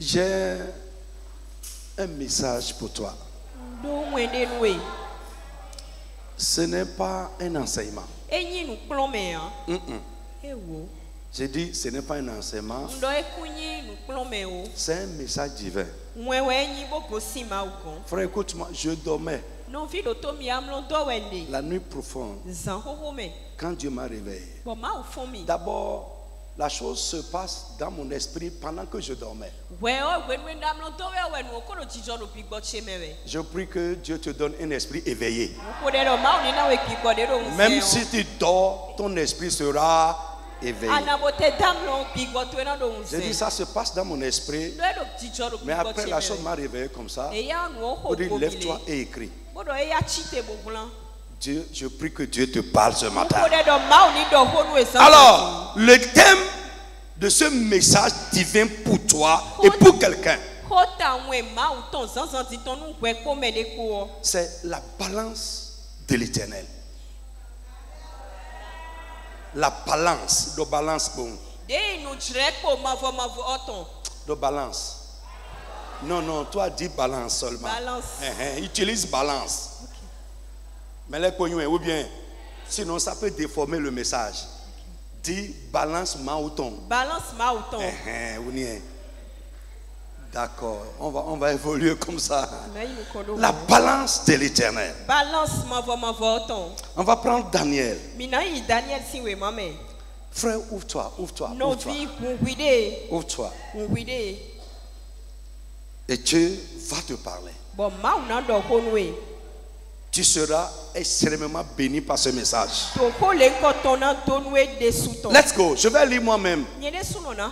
J'ai un message pour toi. Ce n'est pas un enseignement. J'ai dit, ce n'est pas un enseignement. C'est un message divin. Frère, écoute-moi, je dormais la nuit profonde. Quand Dieu m'a réveillé, d'abord, la chose se passe dans mon esprit pendant que je dormais. Je prie que Dieu te donne un esprit éveillé. Même si tu dors, ton esprit sera éveillé. J'ai dit, ça se passe dans mon esprit. Mais après, la chose m'a réveillé comme ça. On dit, lève-toi et écris. Dieu, je prie que Dieu te parle ce matin. Alors, le thème de ce message divin pour toi et pour quelqu'un, c'est la balance de l'Éternel. La balance, de balance bon. De balance. Non, toi dis balance seulement. Balance. Utilise balance. Mais les pognons, ou bien, sinon ça peut déformer le message. Dis balance mauton. Balance mauton. D'accord, on va évoluer comme ça. La balance de l'Éternel. On va prendre Daniel. Frère, ouvre-toi. Ouvre-toi. Et Dieu va te parler. Tu seras extrêmement béni par ce message. Let's go. Je vais lire moi-même.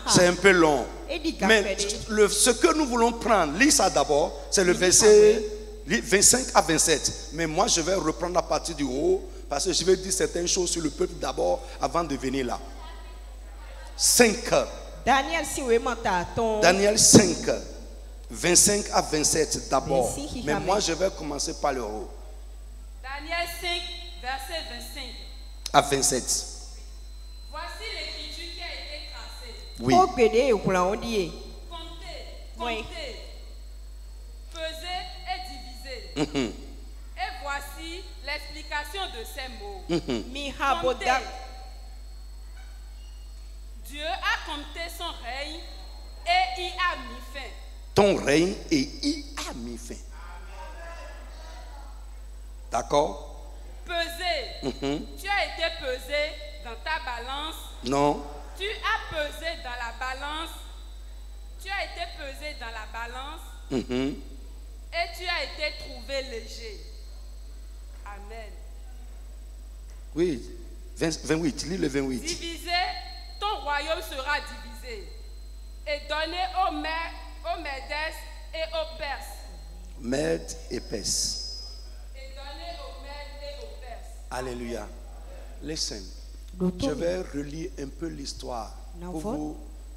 C'est un peu long. Mais ce que nous voulons prendre, lis ça d'abord, c'est le verset 25 à 27. Mais moi, je vais reprendre à partir du haut, parce que je vais dire certaines choses sur le peuple d'abord, avant de venir là. 5. Daniel 5, 25 à 27 d'abord. Mais moi, je vais commencer par le haut. Daniel 5, verset 25 à 27. Voici l'écriture qui a été tracée. Oui. Comptez, pesez et divisez. Et voici l'explication de ces mots. Comptez. Dieu a compté son règne et y a mis fin. Ton règne et y a mis fin. D'accord? Peser. Tu as été pesé dans ta balance. Non. Tu as pesé dans la balance. Tu as été pesé dans la balance. Et tu as été trouvé léger. Amen. Oui. 28. Lis le 28. Divisé, ton royaume sera divisé. Et donné aux Mèdes et aux Perses. Mèdes et Perses. Alléluia. Listen. Je vais relire un peu l'histoire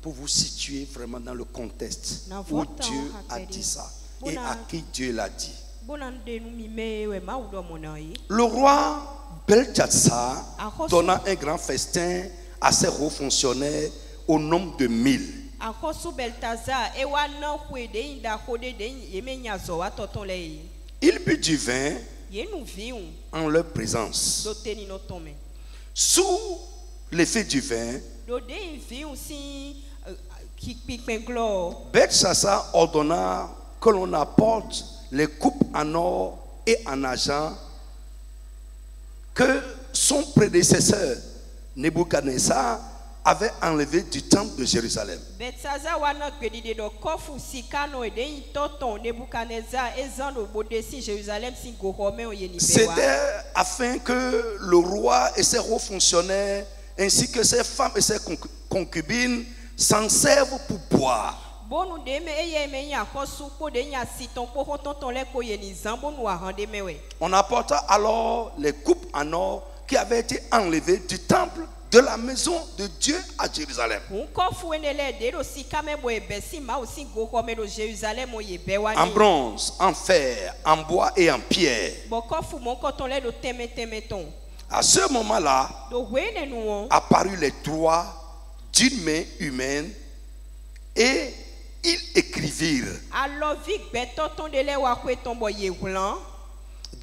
pour vous situer vraiment dans le contexte où Dieu a dit ça et à qui Dieu l'a dit. Le roi Belchassar donna un grand festin à ses hauts fonctionnaires au nombre de 1000. Il but du vin en leur présence. Sous l'effet du vin, Belchassar ordonna que l'on apporte les coupes en or et en argent que son prédécesseur Nebuchadnezzar avait enlevé du temple de Jérusalem. C'était afin que le roi et ses hauts fonctionnaires ainsi que ses femmes et ses concubines s'en servent pour boire. On apporta alors les coupes en or qui avaient été enlevées du temple de la maison de Dieu à Jérusalem. En bronze, en fer, en bois et en pierre. À ce moment-là, apparut les doigts d'une main humaine et il écrivit virent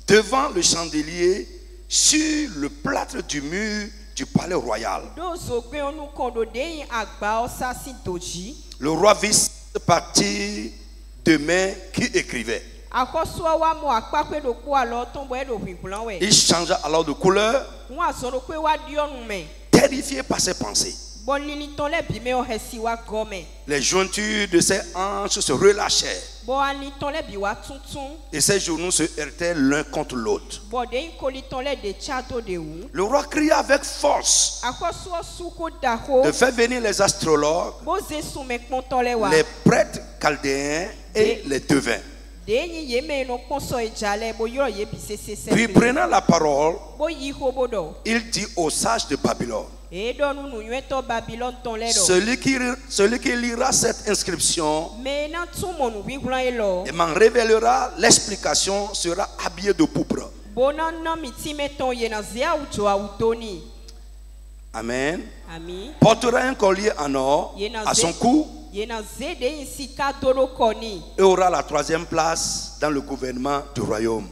devant le chandelier sur le plâtre du mur du palais royal. Le roi vit partir de main qui écrivait. Il changea alors de couleur, terrifié par ses pensées. Les jointures de ses hanches se relâchèrent et ses genoux se heurtaient l'un contre l'autre. Le roi cria avec force de faire venir les astrologues, les prêtres chaldéens et les devins. Puis prenant la parole, il dit aux sages de Babylone: celui qui lira cette inscription et m'en révélera l'explication sera habillé de pourpre. Amen. Portera un collier en or à son cou et aura la 3e place dans le gouvernement du royaume.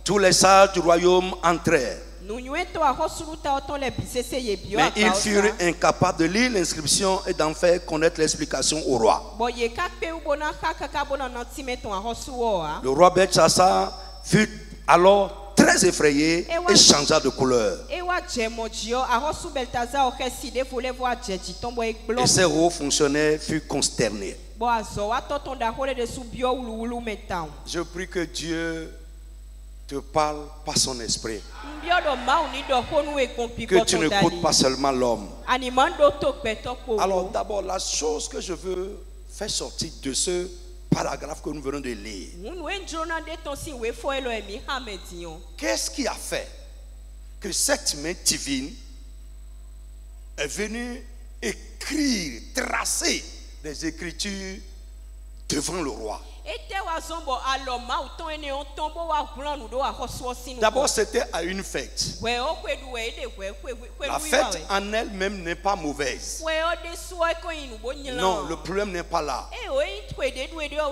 Tous les sages du royaume entrèrent, mais ils furent incapables de lire l'inscription et d'en faire connaître l'explication au roi. Le roi Belchassar fut alors très effrayé et changea de couleur. Et ses hauts fonctionnaires furent consternés. Je prie que Dieu te parle par son esprit. Que tu n'écoutes pas seulement l'homme. Alors d'abord, la chose que je veux faire sortir de ce paragraphe que nous venons de lire, qu'est-ce qui a fait que cette main divine est venue écrire, tracer des écritures devant le roi? D'abord, c'était à une fête. La fête en elle-même n'est pas mauvaise. Non, le problème n'est pas là.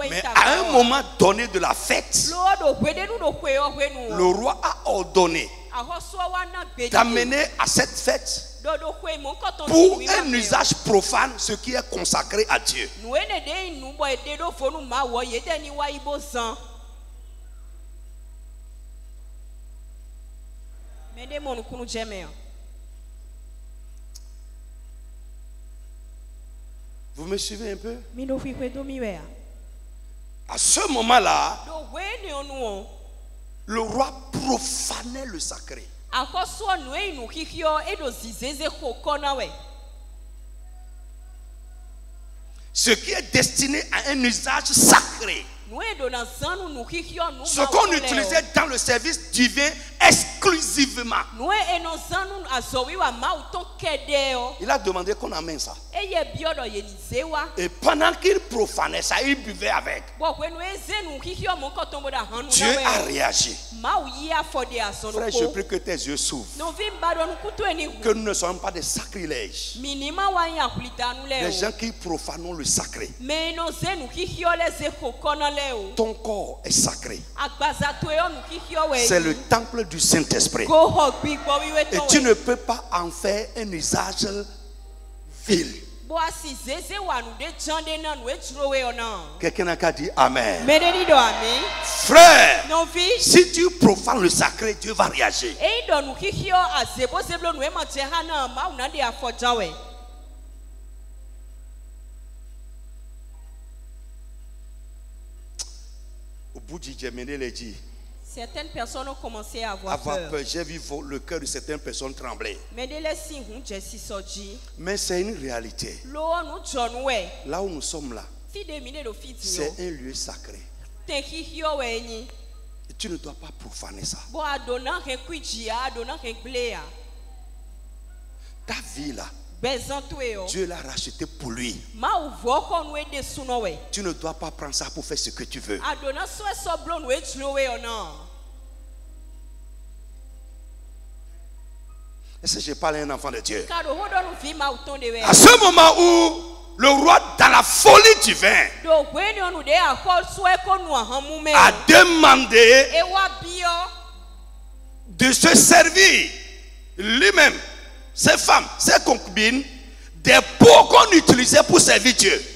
Mais à un moment donné de la fête, le roi a ordonné d'amener à cette fête pour un usage profane ce qui est consacré à Dieu. Vous me suivez un peu? À ce moment-là, le roi profanait le sacré. Ce qui est destiné à un usage sacré. Ce qu'on utilisait dans le service divin exclusivement. Il a demandé qu'on amène ça. Et pendant qu'il profanait ça, il buvait avec. Dieu a réagi. Frère, je prie que tes yeux s'ouvrent. Que nous ne soyons pas des sacrilèges. Des gens qui profanent le sacré. Ton corps est sacré. C'est le temple du Saint-Esprit. Et tu ne peux pas en faire un usage vil. Quelqu'un a qu'à dire Amen. Frère, si tu profanes le sacré, Dieu va réagir. Au bout du dit. Certaines personnes ont commencé à avoir peur. J'ai vu le cœur de certaines personnes trembler. Mais c'est une réalité. Là où nous sommes là, c'est un lieu sacré. Et tu ne dois pas profaner ça. Ta vie là, Dieu l'a racheté pour lui. Tu ne dois pas prendre ça pour faire ce que tu veux. Est-ce que je parle à un enfant de Dieu? À ce moment où le roi la folie du vin, a demandé de se servir lui-même, ses femmes, ses concubines, des pots qu'on utilisait pour servir Dieu.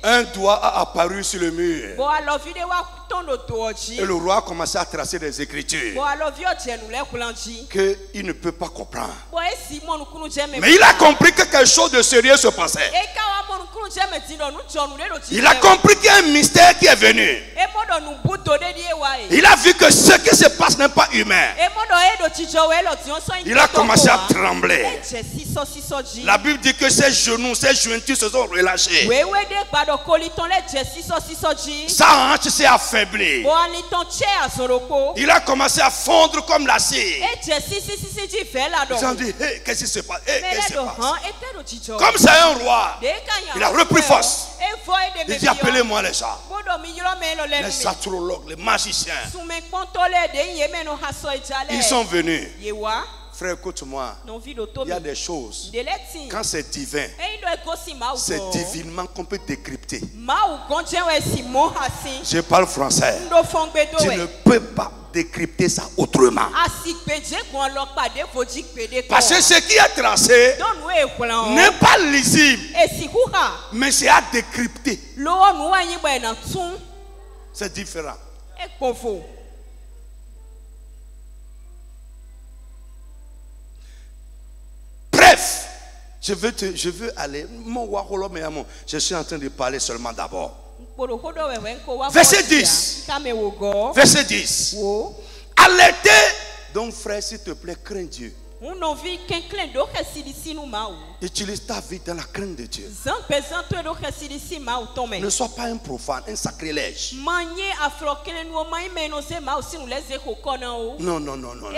Un doigt a apparu sur le mur. Et le roi a commencé à tracer des écritures qu'il ne peut pas comprendre. Mais il a compris que quelque chose de sérieux se passait. Il a compris qu'il y a un mystère qui est venu. Il a vu que ce qui se passe n'est pas humain. Il a commencé à trembler. La Bible dit que ses genoux, ses jointures se sont relâchés. Sa hanche s'est affaiblie. Il a commencé à fondre comme l'acier. Ils ont dit, hey, qu'est-ce qui se passe? Hey, qu'est-ce qui se passe? Comme c'est un roi, il a repris force. Il dit, appelez-moi les gens, les astrologues, les magiciens. Ils sont venus. Frère, écoute-moi. Il y a des choses. Quand c'est divin, c'est divinement qu'on peut décrypter. Je parle français. Tu ne peux pas décrypter ça autrement. Parce que ce qui est tracé n'est pas lisible, mais c'est à décrypter. C'est différent. Bref, je veux aller. Je suis en train de parler seulement d'abord. Verset 10. Verset 10. Alertez. Donc, frère, s'il te plaît, crains Dieu. Utilise ta vie dans la crainte de Dieu. Ne sois pas un profane, un sacrilège. Non, non, non, non.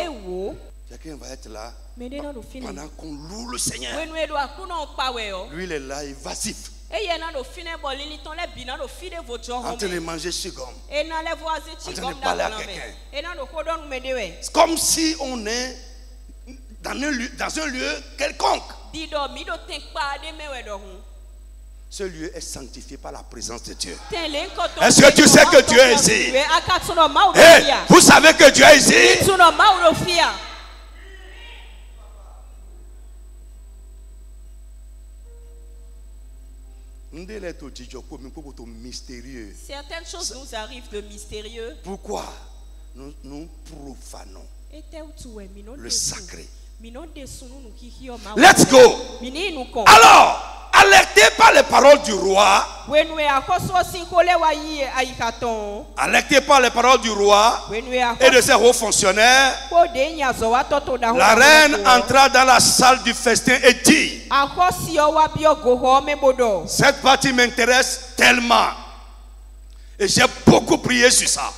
Quelqu'un va être là pendant qu'on loue le Seigneur. Lui, il est là, évasif. En train de manger chigom. En train de parler à quelqu'un. C'est comme si on est dans un lieu quelconque. Ce lieu est sanctifié par la présence de Dieu. Est-ce que tu sais que Dieu est ici? Hey, vous savez que Dieu est ici? Certaines choses nous arrivent de mystérieux. Pourquoi nous profanons le sacré? Let's go. Alors, alerté par les paroles du roi, alerté par les paroles du roi et de ses hauts fonctionnaires, la reine entra dans la salle du festin et dit: cette partie m'intéresse tellement. Et j'ai beaucoup prié sur ça.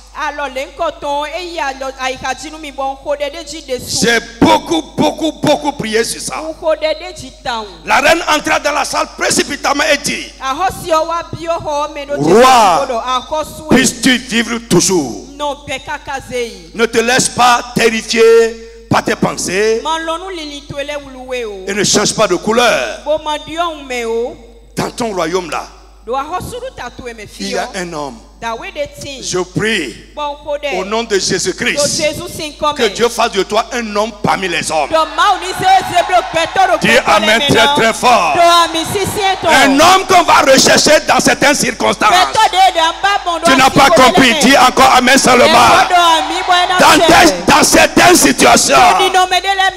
J'ai beaucoup prié sur ça. La reine entra dans la salle précipitamment et dit: roi, puisses-tu vivre toujours? Ne te laisse pas terrifier par tes pensées et ne change pas de couleur. Dans ton royaume là, il y a un homme. Je prie au nom de Jésus-Christ que Dieu fasse de toi un homme parmi les hommes. Dis amen très très fort. Un homme qu'on va rechercher dans certaines circonstances. Tu n'as pas compris. Dis encore amen seulement. Dans certaines situations,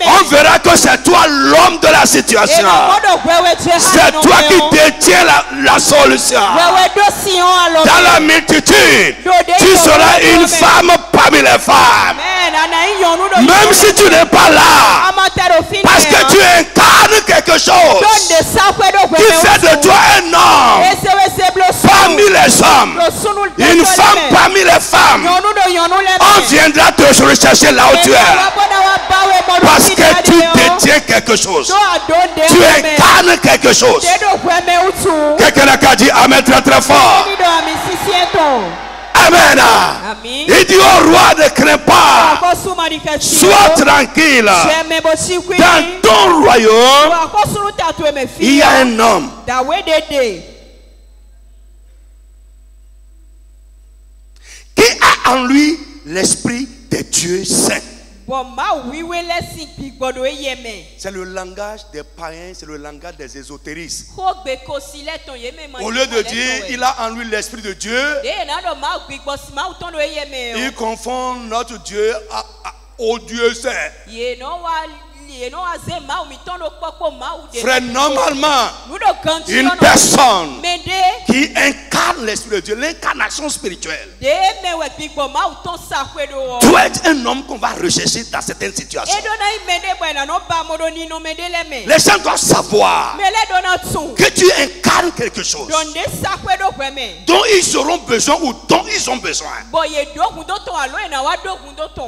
on verra que c'est toi l'homme de la situation. C'est toi qui détiens la solution. Dans la multitude, tu seras une femme parmi les femmes. Même si tu n'es pas là, parce que tu incarnes quelque chose qui fait de toi un homme parmi les hommes, une femme parmi les femmes. On viendra te rechercher là où tu es, parce que tu détiens quelque chose, tu incarnes quelque chose. Quelqu'un a dit amen très très fort. Amen. Amen. Il dit au roi, ne crains pas. Sois tranquille. Dans ton royaume, il y a un homme qui a en lui l'esprit de Dieu saint. C'est le langage des païens, c'est le langage des ésotéristes. Au lieu de dire il a en lui l'esprit de Dieu, il confond notre Dieu au Dieu saint. Frère, normalement, une personne qui incarne l'esprit de Dieu, l'incarnation spirituelle, doit être un homme qu'on va rechercher dans certaines situations. Les gens doivent savoir que tu incarnes quelque chose dont ils auront besoin ou dont ils ont besoin.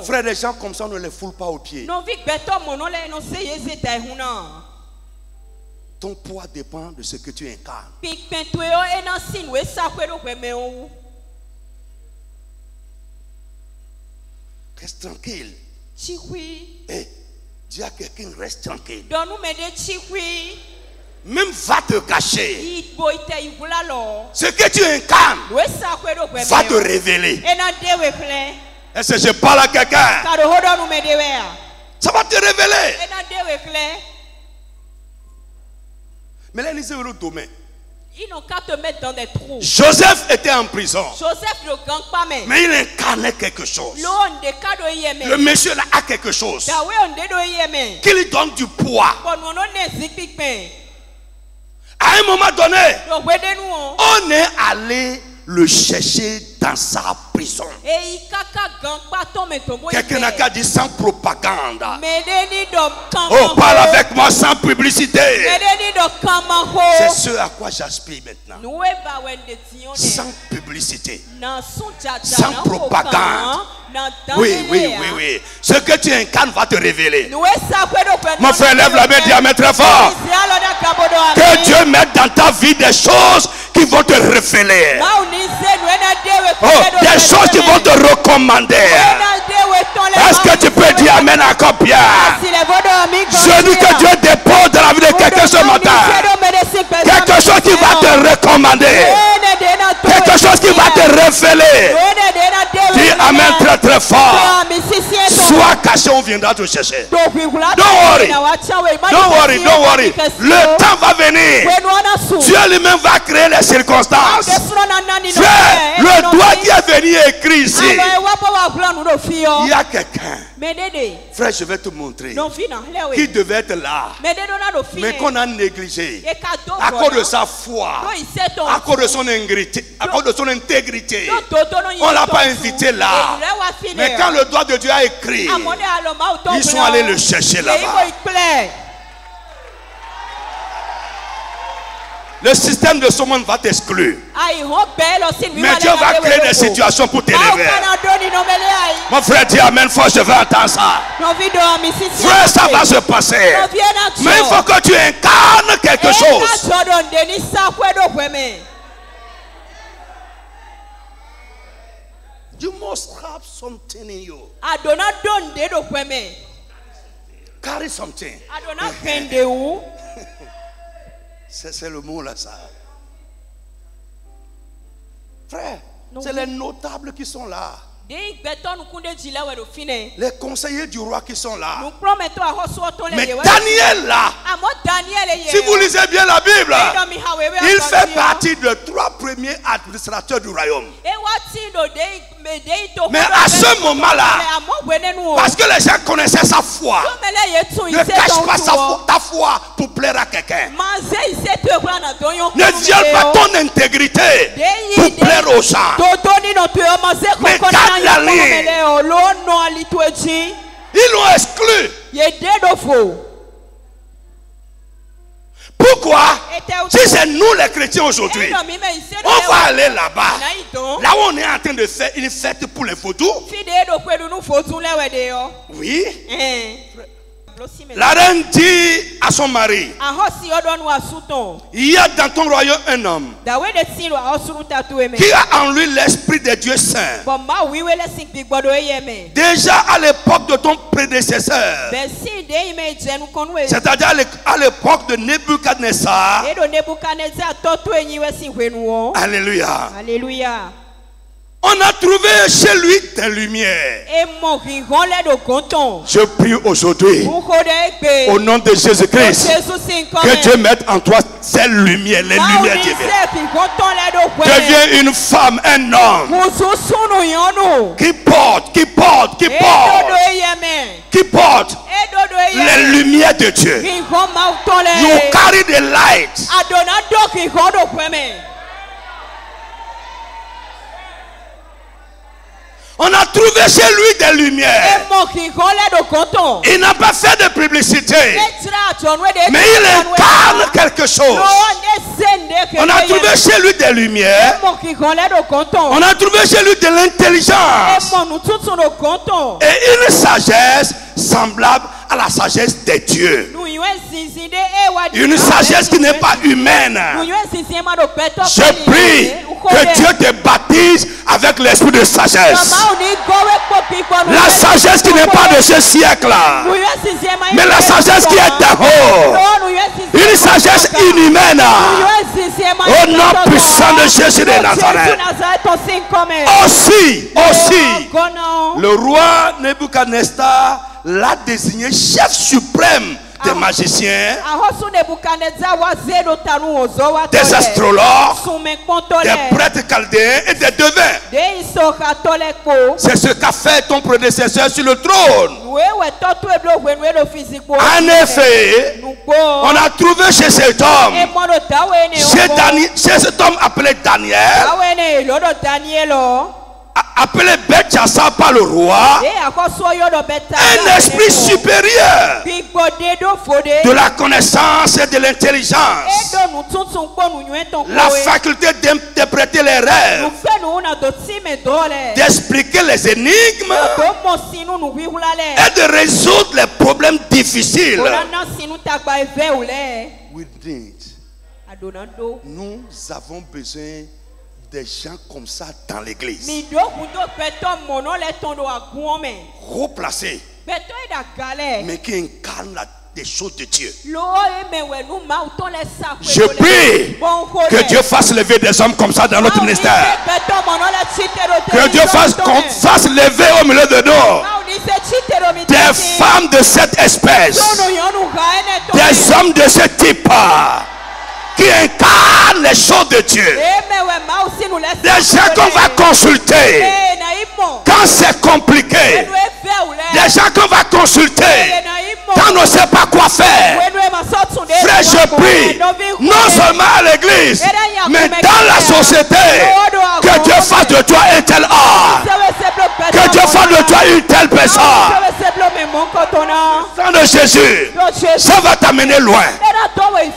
Frère, les gens comme ça, on ne les foule pas aux pieds. Ton poids dépend de ce que tu incarnes. Reste tranquille. Hey, dis à quelqu'un, reste tranquille. Même va te cacher. Ce que tu incarnes va te révéler. Est-ce que je parle à quelqu'un? Ça va te révéler. Mais là, lisez le domaine. Ils n'ont qu'à te mettre dans des trous. Joseph était en prison. Joseph ne gagne pas même. Mais il incarnait quelque chose. Le monsieur là a quelque chose qui lui donne du poids. À un moment donné, on est allé le chercher dans sa prison. Quelqu'un n'a qu'à dire sans propagande. Oh, parle avec moi sans publicité. C'est ce à quoi j'aspire maintenant. Sans publicité. Sans propagande. Oui. Ce que tu incarnes va te révéler. Mon frère, lève la main, dis Amen très fort. Que Dieu mette dans ta vie des choses qui vont te révéler. Oh, des choses qui vont te recommander. Est-ce que tu peux dire Amen encore bien? Je dis que Dieu dépose dans la vie de quelqu'un ce matin. Quelque chose qui va te recommander. Quelque chose qui va te révéler. Dis Amen très très fort. Sois caché, on viendra te chercher. Don't worry. Le temps va venir. Dieu lui-même va créer les circonstances. Frère, le doigt qui est venu écrit ici. Il y a quelqu'un. Frère, je vais te montrer. Qui devait être là. Mais qu'on a négligé. À cause de sa foi. À cause de son intégrité. À cause de son intégrité. On ne l'a pas invité là. Mais quand le doigt de Dieu a écrit, ils sont allés le chercher là-bas. Le système de ce monde va t'exclure. Mais Dieu va créer des situations pour t'élever. Mon frère dit Amen fort, je veux entendre ça. Frère, ça va se passer. Mais il faut que tu incarnes quelque chose. You must have something in you. Carry something. C'est le mot là, ça. Frère, c'est les notables qui sont là. Les conseillers du roi qui sont là. Mais Daniel là, si vous lisez bien la Bible, il fait partie des 3 premiers administrateurs du royaume. Mais à ce moment-là, parce que les gens connaissaient sa foi, ne cache pas ta foi pour plaire à quelqu'un. Ne viole pas ton intégrité pour plaire aux gens. Mais garde la ligne. Ils l'ont exclu. Pourquoi? Si c'est nous les chrétiens aujourd'hui, on va aller là-bas. Là où on est en train de faire une fête pour les vaudous. Oui. La reine dit à son mari, il y a dans ton royaume un homme qui a en lui l'esprit de Dieu saint. Déjà à l'époque de ton prédécesseur, c'est-à-dire à l'époque de Nebuchadnezzar. Alléluia. Alléluia. On a trouvé chez lui des lumières. Je prie aujourd'hui, au nom de Jésus-Christ, que Dieu mette en toi ces lumières, les lumières divines. Deviens une femme, un homme qui porte les lumières de Dieu. You carry the light. On a trouvé chez lui des lumières. Il n'a pas fait de publicité, mais il incarne quelque chose. On a trouvé chez lui des lumières. On a trouvé chez lui de l'intelligence et une sagesse semblable à la sagesse des dieux. Une sagesse qui n'est pas humaine. Je prie que Dieu te baptise avec l'esprit de sagesse. La sagesse qui n'est pas de ce siècle-là, mais la sagesse qui est d'en haut. Une sagesse inhumaine. Au nom puissant de Jésus de Nazareth. Aussi, le roi Nebuchadnezzar l'a désigné chef suprême des magiciens, des astrologues, des prêtres chaldéens et des devins. C'est ce qu'a fait ton prédécesseur sur le trône. En effet, on a trouvé chez cet homme, chez cet homme appelé Daniel, appelé Belchassar par le roi, un esprit supérieur de la connaissance et de l'intelligence, la faculté d'interpréter les rêves, d'expliquer les énigmes et de résoudre les problèmes difficiles. Nous avons besoin des gens comme ça dans l'église. Replacés, mais qui incarnent des choses de Dieu. Je prie que Dieu fasse lever des hommes comme ça dans notre ministère. Que Dieu fasse lever au milieu de nous des femmes de cette espèce, des hommes de ce type qui incarnent les choses de Dieu. Des gens qu'on va consulter quand c'est compliqué. Des gens qu'on va consulter quand on ne sait pas quoi faire. Frère, je prie, non seulement à l'église, mais dans la société, que Dieu fasse de toi un tel homme, que Dieu fasse de toi une telle personne. Sang de Jésus, ça va t'amener loin.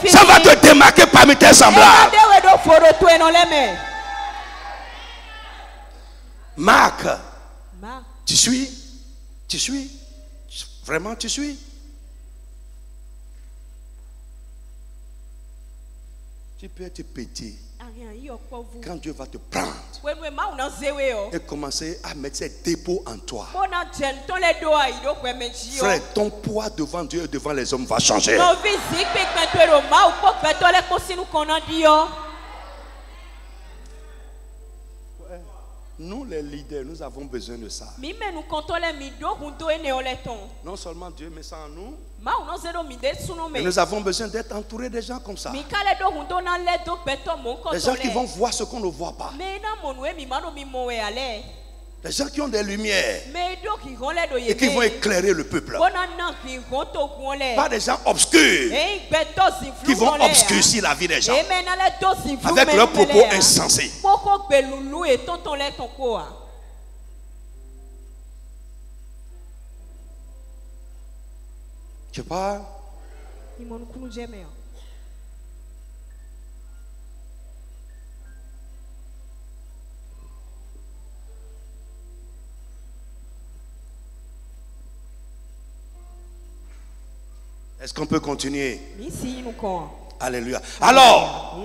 Ça va te démarquer parmi tes semblables. Marc, tu suis? Tu suis? Vraiment, tu suis? Tu peux être petit quand Dieu va te prendre et commencer à mettre ses dépôts en toi. Frère, ton poids devant Dieu et devant les hommes va changer. Nous les leaders, nous avons besoin de ça. Non seulement Dieu met ça en nous, mais nous avons besoin d'être entourés de gens comme ça. Des gens qui vont voir ce qu'on ne voit pas. Des gens qui ont des lumières et qui vont éclairer le peuple. Pas des gens obscurs qui vont obscurcir la vie des gens avec leurs propos insensés. Tu parles? Est-ce qu'on peut continuer? Alléluia. Alors,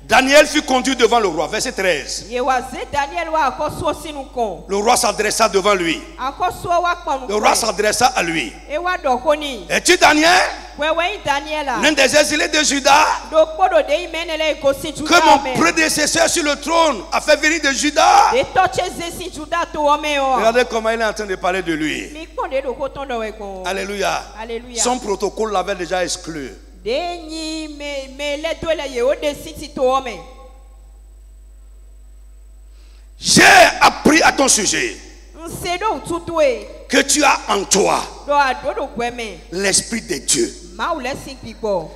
Daniel fut conduit devant le roi. Verset 13. Le roi s'adressa devant lui. Le roi s'adressa à lui. Es-tu Daniel? L'un des exilés de Juda, que mon prédécesseur sur le trône a fait venir de Juda. Regardez comment il est en train de parler de lui. Alléluia. Son protocole l'avait déjà exclu. J'ai appris à ton sujet que tu as en toi l'esprit de Dieu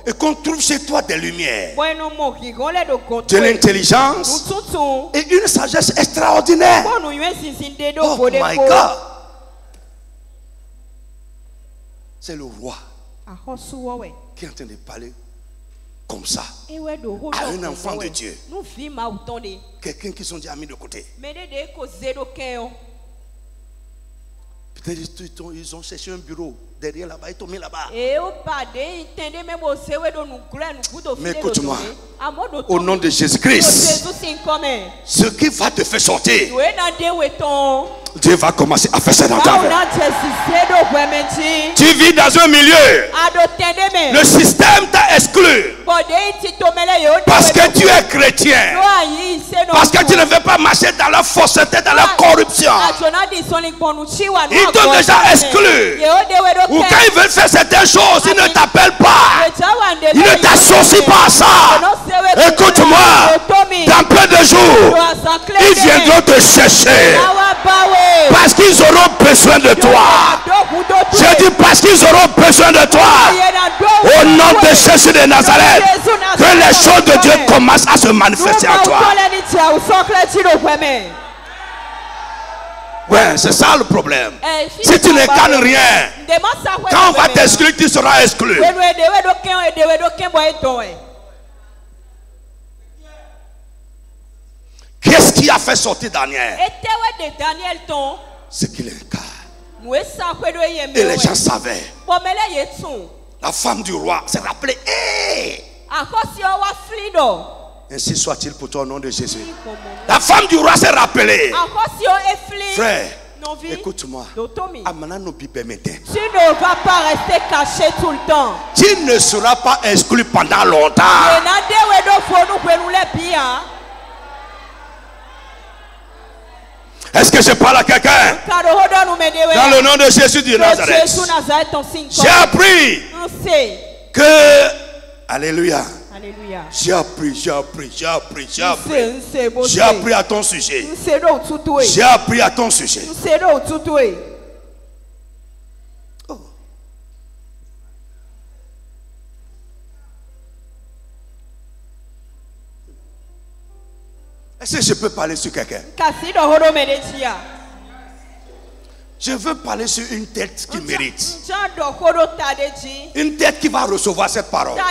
et qu'on trouve chez toi des lumières, de l'intelligence et une sagesse extraordinaire. Oh my God! C'est le roi qui est en train de parler comme ça à un enfant de Dieu. Quelqu'un qui sont déjà mis de côté. Peut-être ils ont cherché un bureau derrière là-bas, ils t'ont mis là-bas. Mais écoute-moi, au nom de Jésus-Christ, ce qui va te faire sortir, Dieu va commencer à faire ça dans ta vie. Tu vis dans un milieu, le système t'a exclu parce que tu es chrétien, parce que tu ne veux pas marcher dans la fausseté, dans la corruption. Ils t'ont déjà exclu. Ou quand ils veulent faire certaines choses, ils ne t'appellent pas, ils ne t'associent pas à ça. Écoute-moi, dans peu de jours, ils viendront te chercher parce qu'ils auront besoin de toi. Je dis parce qu'ils auront besoin de toi. Au nom de Jésus de Nazareth, que les choses de Dieu commencent à se manifester en toi. Ouais, c'est ça le problème. Si tu ne gagnes rien, quand on va t'exclure, tu seras exclu. Qu'est-ce qui a fait sortir Daniel? C'est qu'il incarne. Et les gens savaient. La femme du roi s'est rappelée. Hey! Ainsi soit-il pour toi au nom de Jésus. La femme du roi s'est rappelée. Frère, écoute-moi. Tu ne vas pas rester caché tout le temps. Tu ne seras pas exclu pendant longtemps. Est-ce que je parle à quelqu'un? Dans le nom de Jésus de Nazareth. J'ai appris que... Alléluia. J'ai appris à ton sujet. J'ai appris à ton sujet. Oh. Est-ce que je peux parler sur quelqu'un? Je veux parler sur une tête qui mérite. Une tête qui va recevoir cette parole.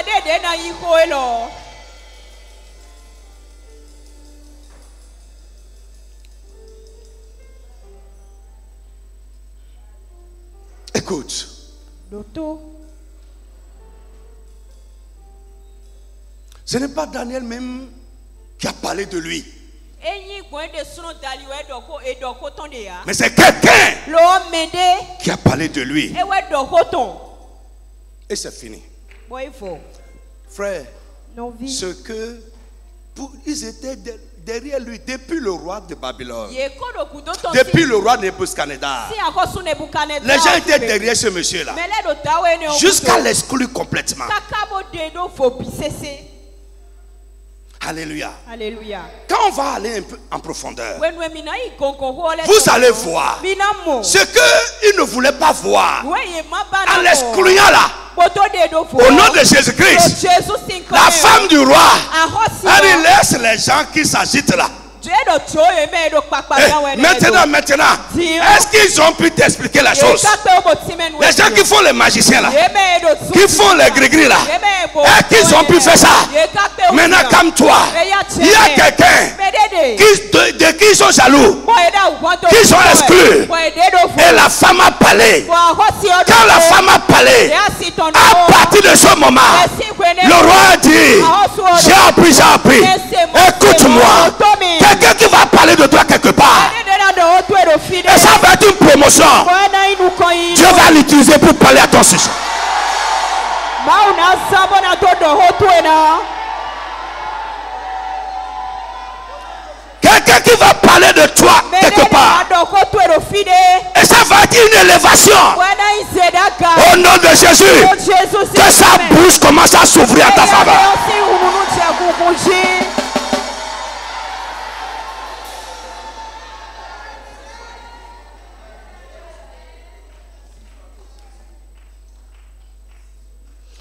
Écoute. Ce n'est pas Daniel même qui a parlé de lui. Mais c'est quelqu'un qui a parlé de lui. Et c'est fini. Frère, ce que ils étaient derrière lui depuis le roi de Babylone, depuis le roi Nebuchadnezzar. Les gens étaient derrière ce monsieur-là jusqu'à l'exclure complètement. Alléluia. Quand on va aller un peu en profondeur, vous allez voir ce qu'il ne voulait pas voir en l'excluant là. Au nom de Jésus-Christ, la femme du roi, elle laisse les gens qui s'agitent là. Maintenant, est-ce qu'ils ont pu t'expliquer la chose? Les gens qui font les magiciens là, qui font les gris-gris là, est-ce qu'ils ont pu faire ça? Maintenant, comme toi, il y a quelqu'un de qui ils sont jaloux, qui sont exclus. Et la femme a parlé. Quand la femme a parlé, à partir de ce moment, le roi a dit, j'ai appris. Écoute-moi, quelqu'un qui va parler de toi quelque part, et ça va être une promotion. Dieu va l'utiliser pour parler à ton sujet. Quelqu'un qui va parler de toi quelque part, et ça va être une élévation. Au nom de Jésus, que sa bouche commence à s'ouvrir à ta faveur.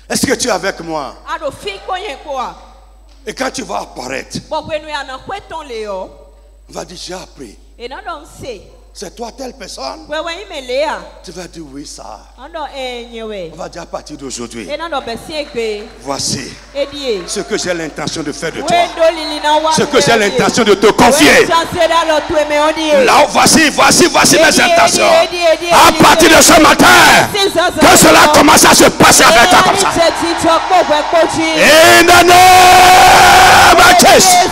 Est-ce que tu es avec moi? Et quand tu vas apparaître, on va dire j'ai appris. C'est toi telle personne? Tu vas dire oui ça. On va dire à partir d'aujourd'hui, voici ce que j'ai l'intention de faire de toi. Ce que j'ai l'intention de te confier. Là, voici mes intentions. À partir de ce matin, que cela commence à se passer avec toi comme ça. In the name of Jesus.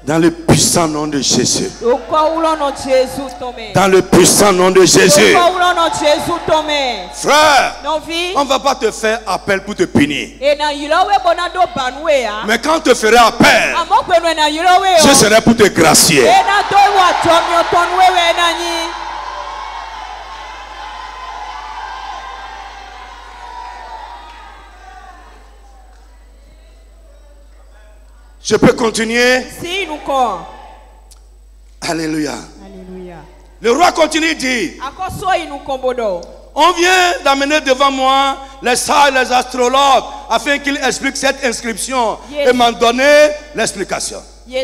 Dans le puissant nom de Jésus. Dans le puissant nom de Jésus. Frère, on ne va pas te faire appel pour te punir. Mais quand on te ferait appel, je serai pour te gracier. Je peux continuer? Alléluia. Le roi continue dit, on vient d'amener devant moi les sages et les astrologues afin qu'ils expliquent cette inscription et m'en donner l'explication. Mais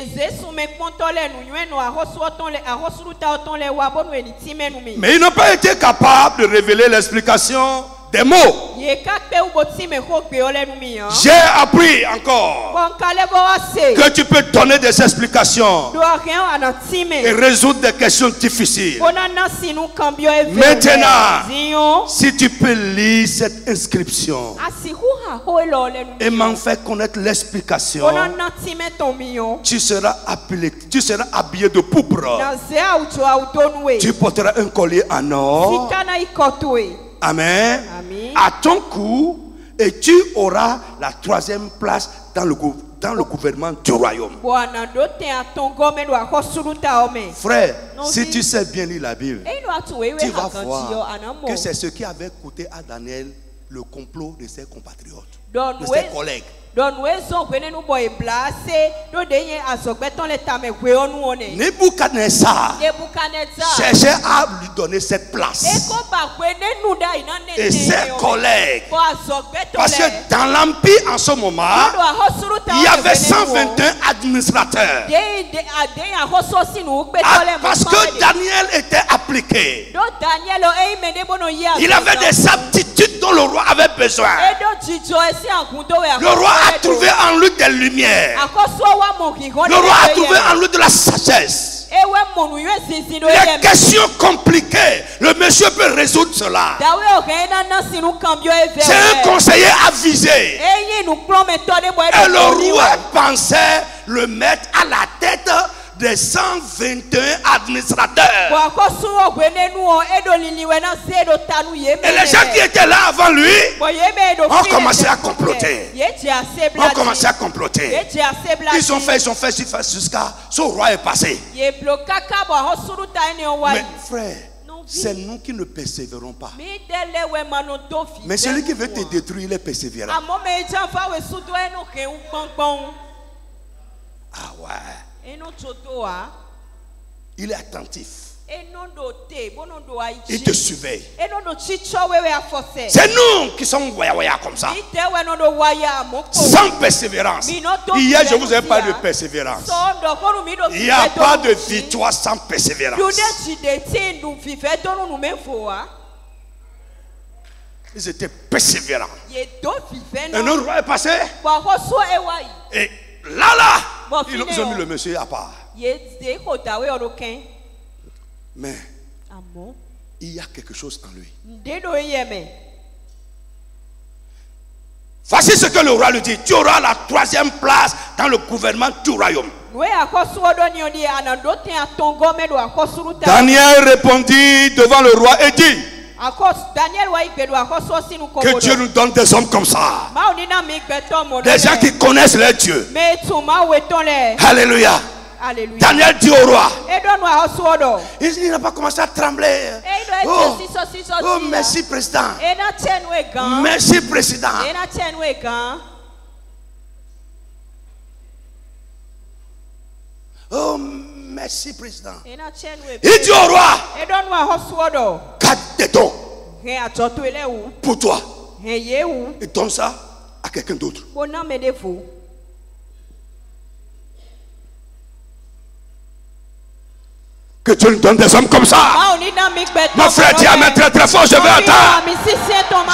ils n'ont pas été capables de révéler l'explication des mots. J'ai appris encore que tu peux donner des explications et résoudre des questions difficiles. Maintenant, si tu peux lire cette inscription et m'en faire connaître l'explication, tu seras habillé de pourpre. Tu porteras un collier en or. Amen. À ton cou, et tu auras la 3e place dans le gouvernement du royaume. Frère, si tu sais bien lire la Bible, tu vas voir que c'est ce qui avait coûté à Daniel le complot de ses compatriotes, de ses collègues. Nebuchadnezzar cherchait à lui donner cette place et ses collègues, parce que dans l'empire en ce moment il y avait 121 administrateurs, parce que Daniel était appliqué, il avait des aptitudes dont le roi avait besoin. Le roi a trouvé en lui des lumières. Le roi a trouvé en lui de la sagesse. Les questions compliquées, le monsieur peut résoudre cela. C'est un conseiller avisé. Et le roi pensait le mettre à la tête des 121 administrateurs. Et les gens qui étaient là avant lui ont commencé à comploter. Ils ont fait jusqu'à ce roi est passé. Mais frère, c'est nous qui ne persévérons pas. Mais celui qui veut te détruire, il est persévérant. Ah ouais. Il est attentif. Il te surveille. C'est nous qui sommes waya comme ça. Sans persévérance. Hier, je vous ai parlé de persévérance. Il n'y a pas de victoire sans persévérance. Ils étaient persévérants. Un autre roi est passé. Et là, ils ont mis le monsieur à part. Mais il y a quelque chose en lui. Voici ce que le roi lui dit. Tu auras la 3e place dans le gouvernement du royaume. Daniel répondit devant le roi et dit que Dieu nous donne des hommes comme ça. Des gens qui connaissent leur Dieu. Alléluia. Alléluia. Daniel dit au roi. Il n'a pas commencé à trembler. Oh, merci président. Merci président. Oh, merci président. Il dit au roi, garde tes dons pour toi. Et donne ça à quelqu'un d'autre. Que Dieu nous donne des hommes comme ça. Mon frère dit amen très très fort, je vais entendre.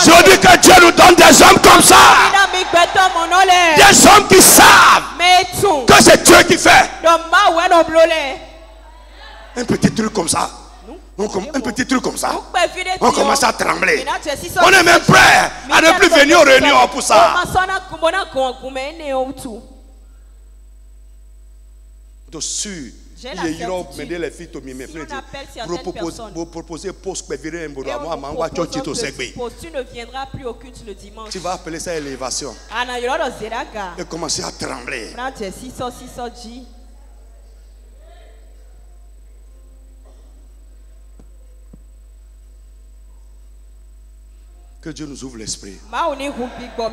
Je dis que Dieu nous donne des hommes comme ça. Des hommes qui savent que c'est Dieu qui fait. Un petit truc comme ça. Un petit truc comme ça. On commence à trembler. On est même prêt à ne plus venir aux réunions pour ça. Dessus. Les filles vous proposez poste tu ne viendras plus au culte le dimanche. Tu vas appeler ça élévation. Et commencer à trembler. Que Dieu nous ouvre l'esprit.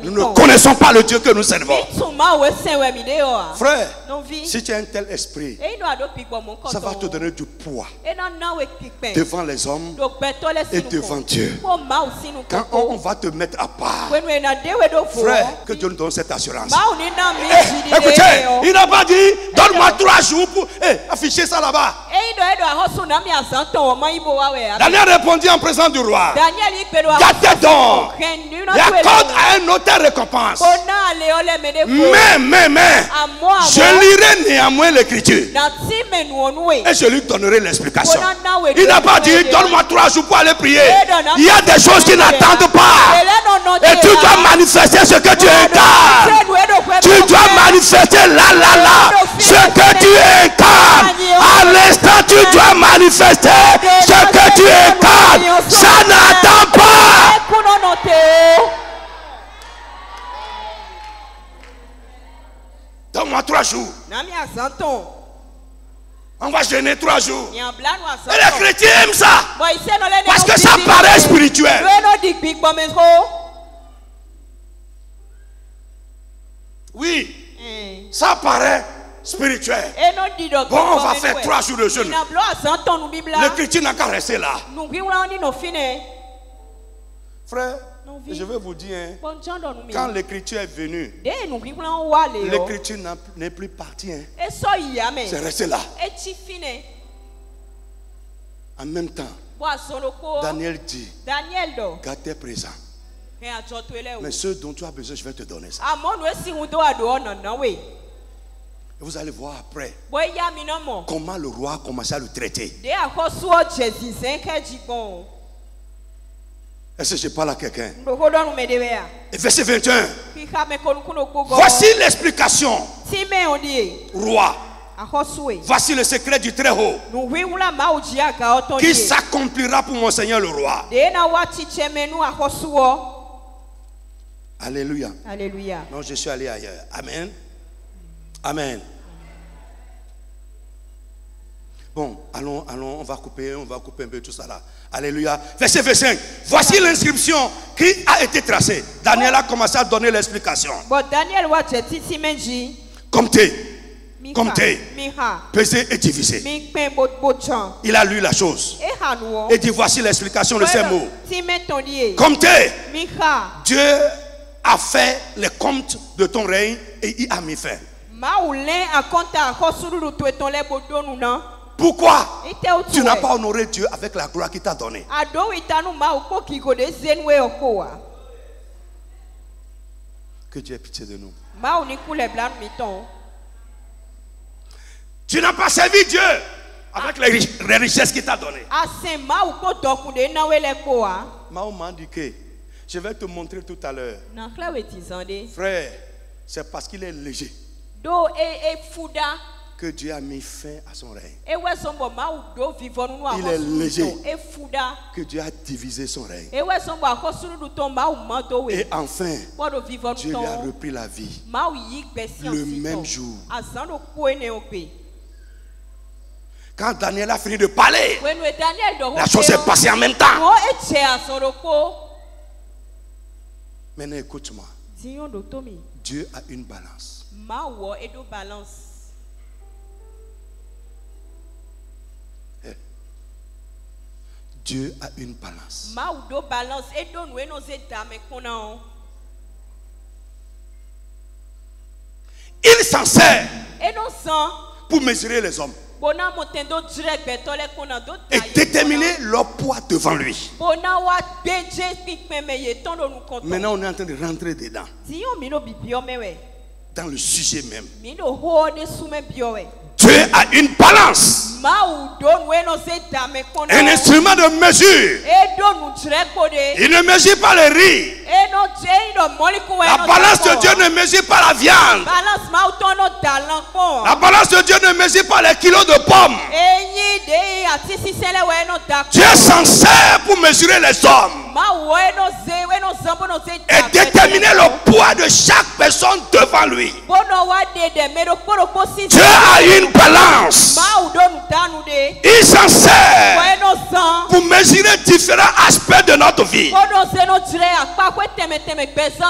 Nous ne connaissons pas le Dieu que nous servons. Frère, si tu as un tel esprit, ça va te donner du poids devant les hommes et devant Dieu. Quand on va te mettre à part, frère, que Dieu nous donne cette assurance. Écoutez, il n'a pas dit, donne-moi 3 jours pour afficher ça là-bas. Daniel répondit en présence du roi. Garde tes dons. Il accorde à un autre récompense. Mais je lirai néanmoins l'écriture et je lui donnerai l'explication. Il n'a pas dit donne-moi 3 jours pour aller prier. Il y a des choses qui n'attendent pas. Et tu dois manifester ce que tu incarnes. Tu dois manifester là ce que tu incarnes. À l'instant tu dois manifester ce que tu incarnes. Ça n'attend pas. Donne-moi 3 jours. On va jeûner 3 jours. Et les chrétiens aiment ça. Parce que ça paraît spirituel. Oui. Ça paraît spirituel. Bon, on va faire 3 jours de jeûne. Le chrétien n'a qu'à rester là. Frère, je vais vous dire, quand l'écriture est venue, l'écriture n'est plus partie. C'est resté là. En même temps, Daniel dit, garde tes présents. Mais ceux dont tu as besoin, je vais te donner ça. Et vous allez voir après comment le roi a commencé à le traiter. Est-ce que je parle à quelqu'un? Et verset 21. Voici l'explication. Roi, Voici le secret du Très-Haut qui s'accomplira pour mon Seigneur le roi. Alléluia. Alléluia. Non, je suis allé ailleurs. Amen. Amen. Bon, allons, on va couper un peu tout ça là. Alléluia. Verset 25. Voici l'inscription qui a été tracée. Daniel a commencé à donner l'explication. Comptez, peser et diviser. Il a lu la chose. Et dit voici l'explication de ces mots. Comptez. Dieu a fait les comptes de ton règne et il a mis fin. Pourquoi tu n'as pas honoré Dieu avec la gloire qu'il t'a donnée? Que Dieu ait pitié de nous. Tu n'as pas servi Dieu avec les richesses qu'il t'a données. Mao m'a indiqué. Je vais te montrer tout à l'heure. Frère, c'est parce qu'il est léger que Dieu a mis fin à son règne. Il est léger que Dieu a divisé son règne. Et enfin, Dieu lui a repris la vie le même jour. Quand Daniel a fini de parler, la chose s'est passée en même temps. Maintenant, écoute-moi. Dieu a une balance. Dieu a une balance. Il s'en sert pour mesurer les hommes et déterminer leur poids devant lui. Maintenant, on est en train de rentrer dedans, dans le sujet même. Dieu a une balance, un instrument de mesure. Il ne mesure pas le riz. La balance de Dieu ne mesure pas la viande. La balance de Dieu ne mesure pas les kilos de pommes. Dieu s'en sert pour mesurer les hommes et déterminer le poids de chaque personne devant lui. Dieu a une balance. Il s'en sert pour mesurer différents aspects de notre vie.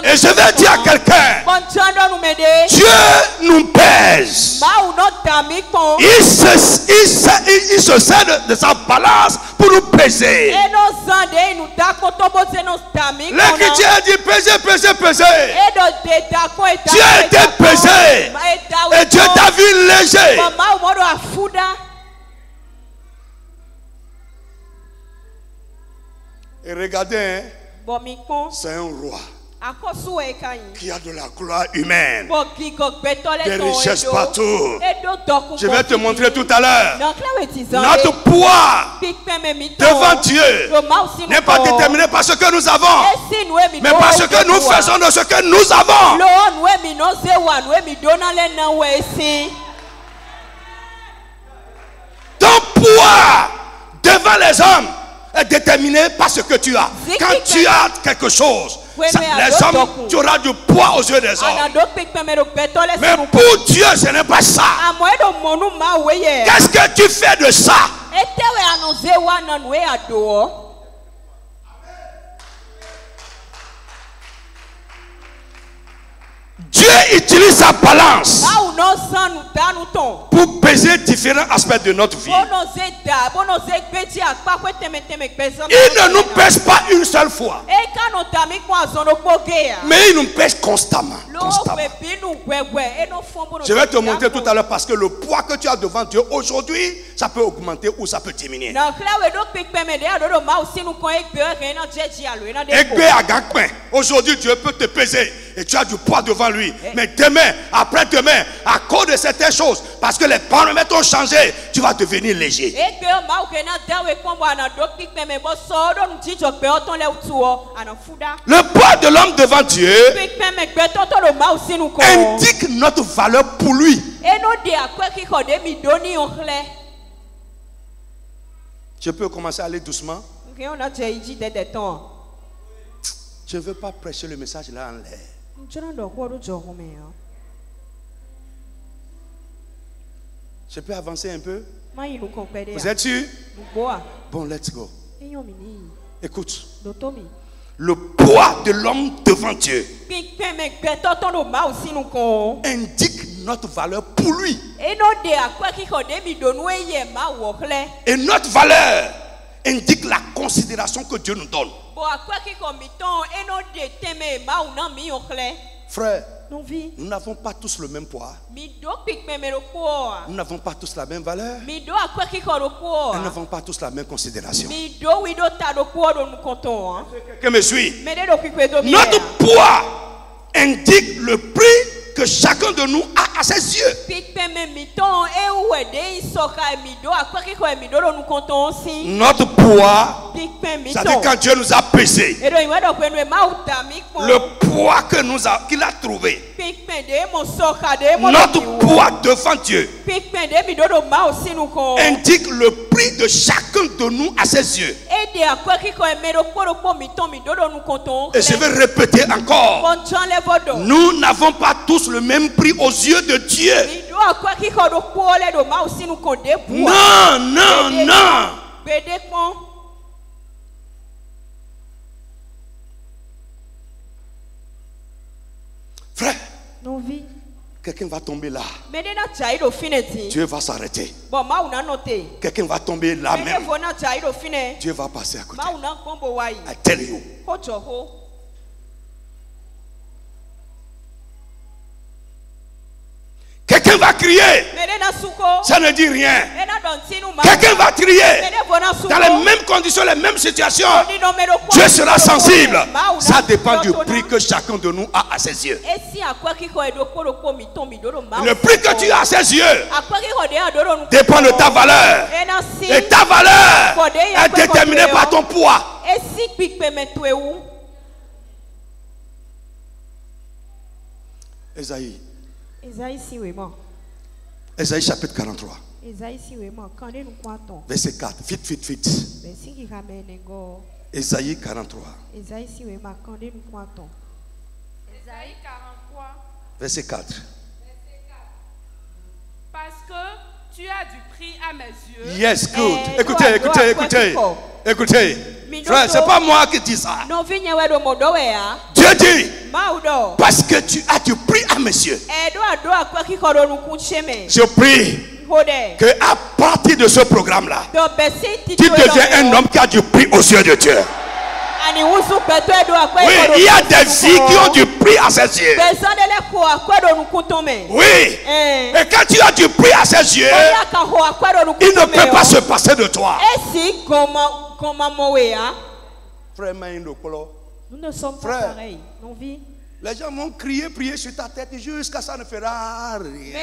Et je vais dire à quelqu'un, Dieu nous pèse. Il se sert de sa balance pour nous peser. L'Écriture dit peser, peser, peser. Dieu était pesé et Dieu t'a vu léger. Et regardez, c'est un roi qui a de la gloire humaine, des richesses partout. Je vais te montrer tout à l'heure. Notre poids devant Dieu n'est pas déterminé par ce que nous avons, mais par ce que nous faisons de ce que nous avons. Ton poids devant les hommes est déterminé par ce que tu as. Quand tu as quelque chose, les hommes, tu auras du poids aux yeux des hommes. Mais pour Dieu, ce n'est pas ça. Qu'est-ce que tu fais de ça? Dieu utilise sa balance pour peser différents aspects de notre vie. Il ne nous pèse pas une seule fois, mais il nous pèse constamment. Je vais te montrer tout à l'heure parce que le poids que tu as devant Dieu aujourd'hui, ça peut augmenter ou ça peut diminuer. Aujourd'hui, Dieu peut te peser et tu as du poids devant lui. Mais demain, après-demain, à cause de certaines choses, parce que les paramètres ont changé, tu vas devenir léger. Le poids de l'homme devant Dieu indique notre valeur pour lui. Je peux commencer à aller doucement. Je ne veux pas prêcher le message là en l'air. Je peux avancer un peu? Vous êtes sûr? Bon, let's go. Écoute. Le poids de l'homme devant Dieu indique notre valeur pour lui. Et notre valeur indique la considération que Dieu nous donne. Frère, nous n'avons pas tous le même poids. Nous n'avons pas tous la même valeur. Nous n'avons pas tous la même considération. Quelqu'un me suit? Notre poids indique le prix que chacun de nous a à ses yeux. Notre poids, c'est-à-dire quand Dieu nous a pesé, le poids qu'il a trouvé, notre poids devant Dieu indique le prix de chacun de nous à ses yeux. Et je vais répéter encore, nous n'avons pas tous le même prix aux yeux de Dieu. Non, non, non. Frère, quelqu'un va tomber là. Dieu va s'arrêter. Quelqu'un va tomber là même. Dieu va passer à côté. I tell you. Quelqu'un va crier, ça ne dit rien. Quelqu'un va crier, dans les mêmes conditions, les mêmes situations, Dieu sera sensible. Ça dépend du prix que chacun de nous a à ses yeux. Le prix que tu as à ses yeux dépend de ta valeur. Et ta valeur est déterminée par ton poids. Ésaïe chapitre 43. Verset 4. Vite. Ésaïe 43. Verset 4. Parce que tu as du prix à mes yeux. Yes, good. Écoutez. Frère, c'est pas moi qui dis ça. Dieu dit, parce que tu as du prix à mes yeux. Je prie que à partir de ce programme-là, tu deviens un homme qui a du prix aux yeux de Dieu. Oui, il y a des vies qui ont du prix à ses yeux. Oui, et quand tu as du prix à ses yeux, il ne peut pas se passer de toi. Frère, nous ne sommes pas pareils. Les gens vont prier sur ta tête jusqu'à ça ne fera rien.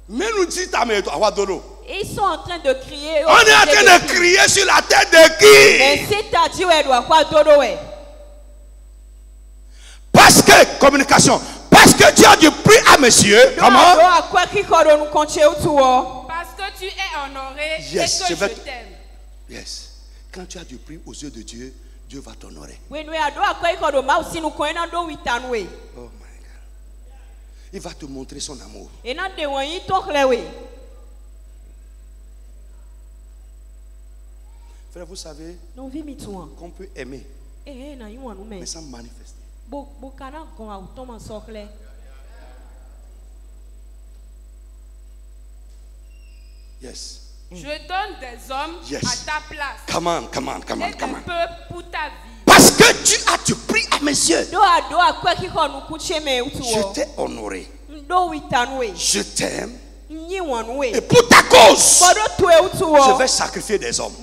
Mais nous dit ils sont en train de crier. On est en train de crier sur la tête de qui? Parce que, communication, parce que tu as du prix à mes yeux. Comment? Parce que tu es honoré et que je t'aime. Yes. Quand tu as du prix aux yeux de Dieu, Dieu va t'honorer. Oh my God. Il va te montrer son amour. Frère, vous savez qu'on peut aimer, mais sans manifester. Yes. Je donne des hommes à ta place. Come on. Et des peuples pour ta vie. Parce que tu as du prix à mes yeux. Je t'ai honoré. Je t'aime. Et pour ta cause, je vais sacrifier des hommes.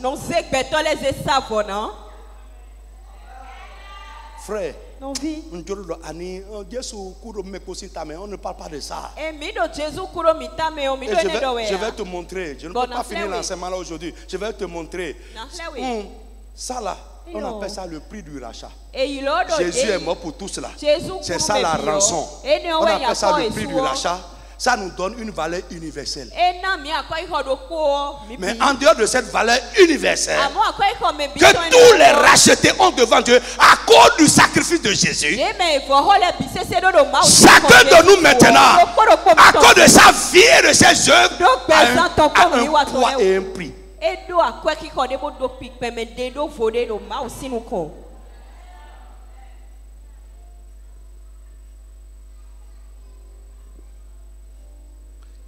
Frère, on ne parle pas de ça. Et je vais te montrer. Je ne peux pas finir l'enseignement là aujourd'hui. Je vais te montrer. Ça là, On appelle ça le prix du rachat. Jésus est mort pour tout cela. C'est ça la rançon. On appelle ça le prix du rachat. Ça nous donne une valeur universelle. Mais en dehors de cette valeur universelle, que tous les rachetés ont devant Dieu à cause du sacrifice de Jésus, chacun de nous maintenant, à cause de sa vie et de ses œuvres, a un poids et un prix.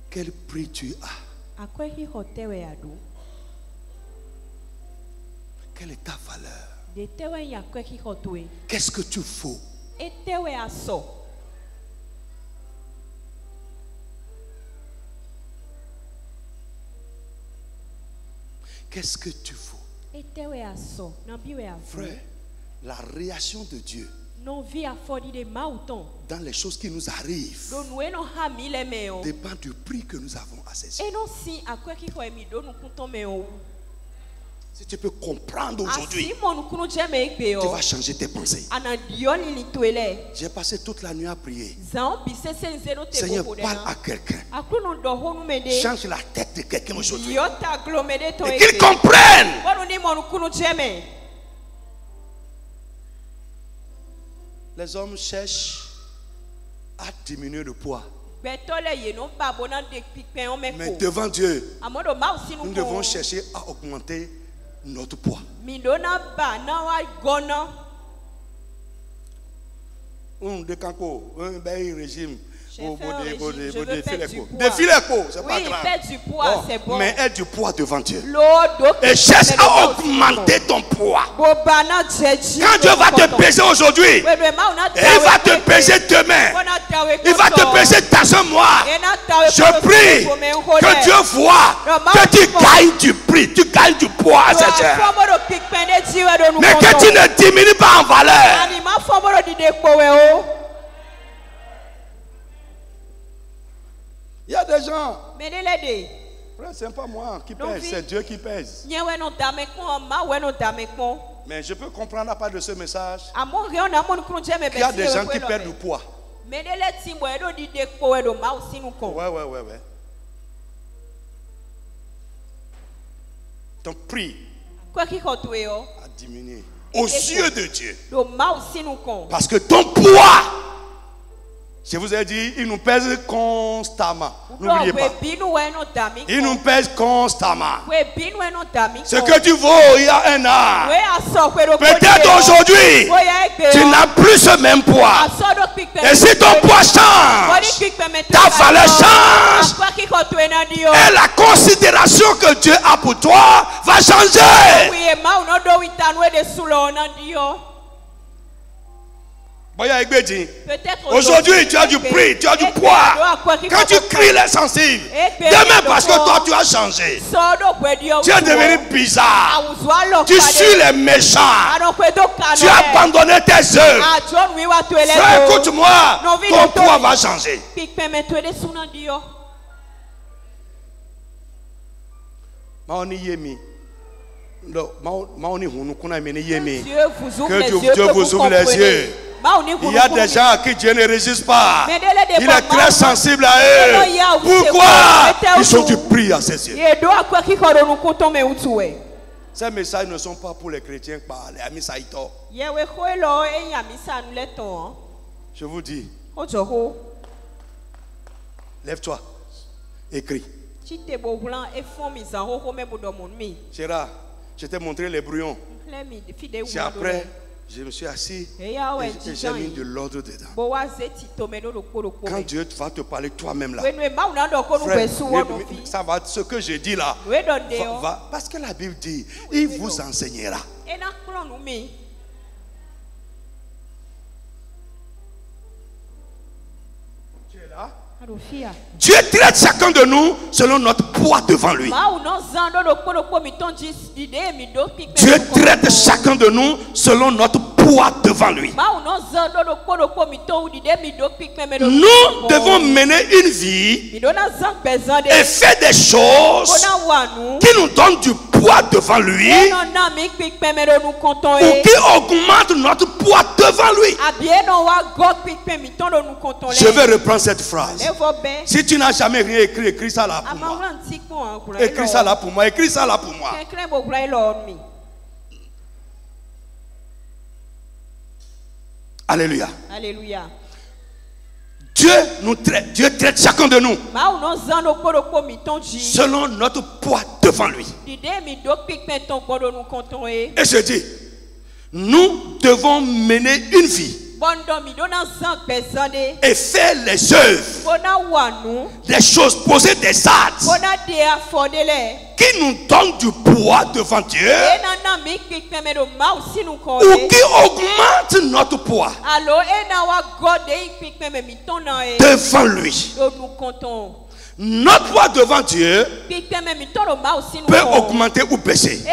Quel prix tu as? Quelle est ta valeur? Qu'est-ce que tu vaux? Qu'est-ce que tu vaux? Frère, la réaction de Dieu dans les choses qui nous arrivent dépend du prix que nous avons à saisir. Si tu peux comprendre aujourd'hui, tu vas changer tes pensées. J'ai passé toute la nuit à prier. Seigneur, parle à quelqu'un. Change la tête de quelqu'un aujourd'hui. Et qu'il comprenne. Les hommes cherchent à diminuer le poids. Mais devant Dieu, nous devons chercher à augmenter notre poids. Régime. Défie les peaux, c'est pas grave. Mais aie du poids devant Dieu. Et cherche à augmenter ton poids. Quand Dieu va te peser aujourd'hui, il va te peser demain, il va te peser dans un mois. Je prie que Dieu voit que tu gagnes du prix, tu gagnes du poids, mais que tu ne diminues pas en valeur. Il y a des gens. C'est pas moi qui pèse, c'est Dieu qui pèse. Mais je peux comprendre à part de ce message qu'il y a des gens qui perdent du poids. Ouais. Ton prix a diminué aux yeux de Dieu. Parce que ton poids, je vous ai dit, il nous pèse constamment. N'oubliez pas. Il nous pèse constamment. Ce que tu vaux il y a un an, peut-être aujourd'hui, tu n'as plus ce même poids. Et si ton poids change, ta valeur change. Et la considération que Dieu a pour toi va changer. Aujourd'hui, tu as du prix, tu as du poids. Quand tu cries les sensibles, demain, parce que toi, tu as changé, tu es devenu bizarre, tu suis les méchants, tu as abandonné tes œuvres. Frère, écoute-moi, ton poids va changer. Que Dieu vous ouvre les yeux. Il y a des gens à qui Dieu ne résiste pas. Il est très sensible à eux. Pourquoi? Ils ont du prix à ses yeux. Ces messages ne sont pas pour les chrétiens, pas les amis saïto. Je vous dis, lève-toi, écris. Gérard, je t'ai montré les brouillons. C'est après. Je me suis assis et j'ai mis de l'ordre dedans. Quand Dieu va te parler toi-même là, frère, ça va, ce que je dis là, parce que la Bible dit, il vous enseignera. Tu es là? Dieu traite chacun de nous selon notre poids devant lui. Dieu traite chacun de nous selon notre poids poids devant lui. Nous devons mener une vie et faire des choses qui nous donnent du poids devant lui ou qui augmentent notre poids devant lui. Je vais reprendre cette phrase. Si tu n'as jamais rien écrit, écris ça là pour moi. Écris ça là pour moi. Écris ça là pour moi. Alléluia. Alléluia. Dieu traite chacun de nous selon notre poids devant lui. Et je dis, nous devons mener une vie et faire les œuvres, les choses, poser des actes qui nous donnent du poids devant Dieu ou qui augmentent notre poids devant lui. Notre poids devant Dieu peut augmenter ou baisser.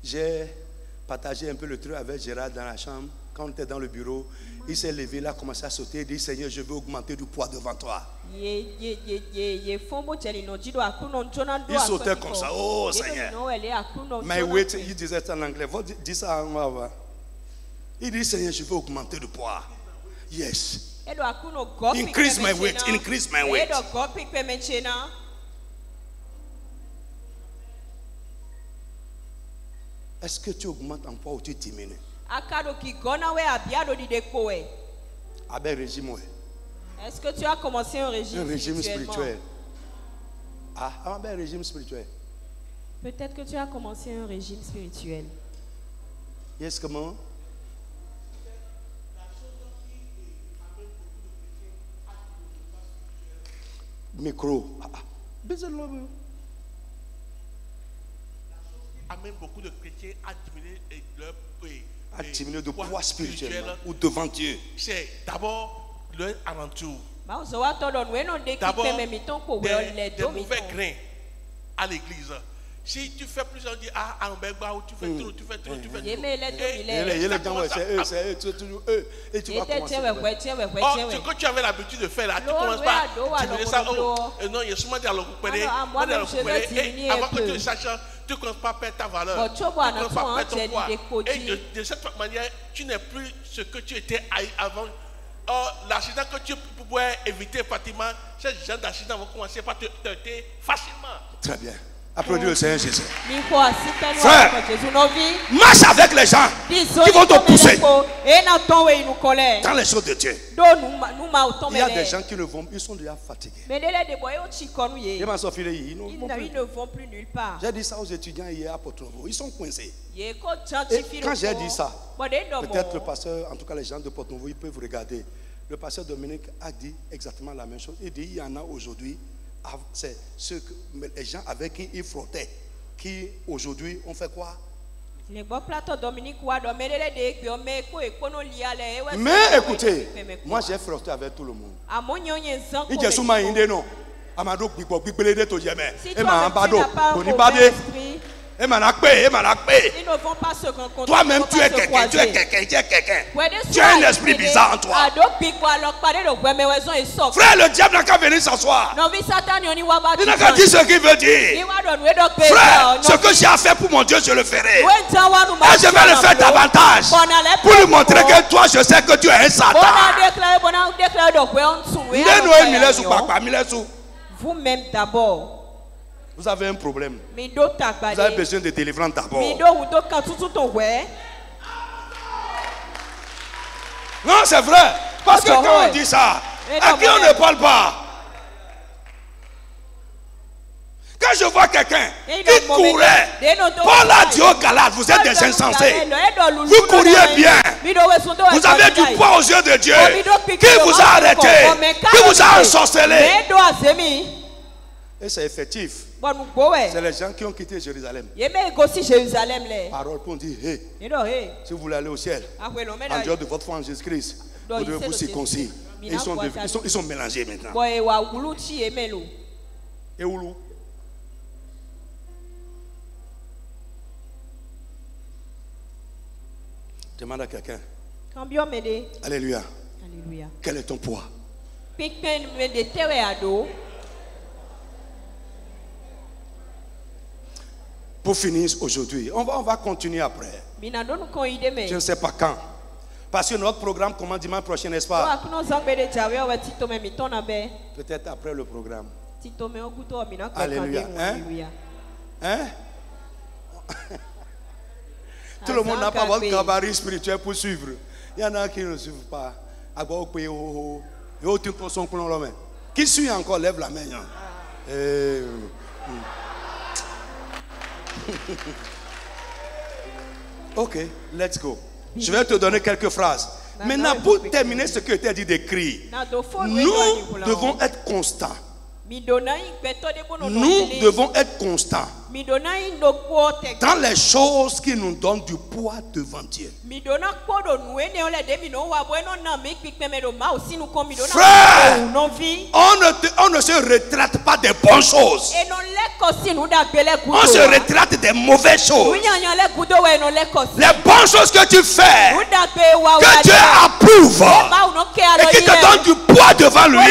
J'ai partagé un peu le truc avec Gérard dans la chambre. Quand on était dans le bureau, il s'est levé, il a commencé à sauter. Il dit, Seigneur, je veux augmenter du poids devant toi. Il sautait comme ça. Oh Seigneur. My weight, il disait ça en anglais. Dis ça en anglais. Il dit, Seigneur, je veux augmenter du poids. Yes. Increase my weight. Increase my weight. Est-ce que tu augmentes en poids ou tu diminues? Est-ce que tu as commencé un régime spirituel? Ah, un régime spirituel. Peut-être que tu as commencé un régime spirituel. Yes, comment? Micro. Amène beaucoup de chrétiens à diminuer de poids spirituel ou devant Dieu. C'est d'abord leur alentour. D'abord des mauvais grains à l'église. Si tu fais plus, on dit ah, tu fais trop, tu fais trop. Et tu vas commencer. Ce que tu avais l'habitude de faire là, tu commences pas à diminuer ça. Oh, non, il y a souvent des allocoupés. Et avant que tu le saches, tu ne commences pas à perdre ta valeur. Tu ne commences pas à perdre ton poids. Et de cette manière, tu n'es plus ce que tu étais avant. Or, l'accident que tu pouvais éviter pratiquement, ces gens d'accident vont commencer par te tenter facilement. Très bien. Applaudis le Seigneur Jésus. Frère, marche avec les gens qui vont te pousser dans les choses de Dieu. Il y a des gens qui ne vont, ils sont déjà fatigués. Ils ne vont plus nulle part. J'ai dit ça aux étudiants hier à Porto-Novo. Ils sont coincés. Et quand j'ai dit ça, peut-être le pasteur, en tout cas les gens de Porto-Novo, ils peuvent regarder. Le pasteur Dominique a dit exactement la même chose. Il dit, il y en a aujourd'hui. C'est les gens avec qui il frottait, qui aujourd'hui ont fait quoi? Mais écoutez, moi j'ai frotté avec tout le monde. Il dit souvent non. Amado Bibo Bibélé to Yémen. Et Mambado, Bonibade. Et Manakpe. Ils ne vont pas se rencontrer. Toi-même tu es quelqu'un, tu es quelqu'un. Tu as un esprit bizarre en toi. Frère, le diable n'a qu'à venir s'asseoir. Il n'a qu'à dire ce qu'il veut dire. Frère, ce que j'ai à faire pour mon Dieu, je le ferai. Et je vais le faire davantage. Pour lui montrer que toi, je sais que tu es un Satan. Vous-même d'abord. Vous avez un problème. Vous avez besoin de délivrance d'abord. Non, c'est vrai. Parce que quand on dit ça, à qui on ne parle pas? Quand je vois quelqu'un qui courait, Paul a dit aux Galates, vous êtes des insensés. Vous couriez bien. Vous avez du poids aux yeux de Dieu. Qui vous a arrêté? Qui vous a ensorcelé? Et c'est effectif. C'est les gens qui ont quitté Jérusalem. Parole pour dire, hey, si vous voulez aller au ciel, en dehors de votre foi en Jésus-Christ, Vous devez vous circoncire. Ils sont mélangés maintenant. Et Oulou? Demande à quelqu'un. Alléluia. Alléluia. Quel est ton poids? Pour finir aujourd'hui, on va continuer après. Je ne sais pas quand. Parce que notre programme commence dimanche prochain, n'est-ce pas? Peut-être après le programme. Alléluia. Hein? Tout le monde n'a pas votre gabarit spirituel pour suivre. Il y en a qui ne suivent pas. Qui suit encore? Lève la main. Ok, let's go. Je vais te donner quelques phrases. Maintenant, pour terminer ce que tu as dit d'écrire, nous devons être constants. Nous devons être constants dans les choses qui nous donnent du poids devant Dieu. Frère, on ne se retraite pas des bonnes choses. On se retraite des mauvaises choses. Les bonnes choses que tu fais, que Dieu approuve et qui te donnent du poids devant lui, on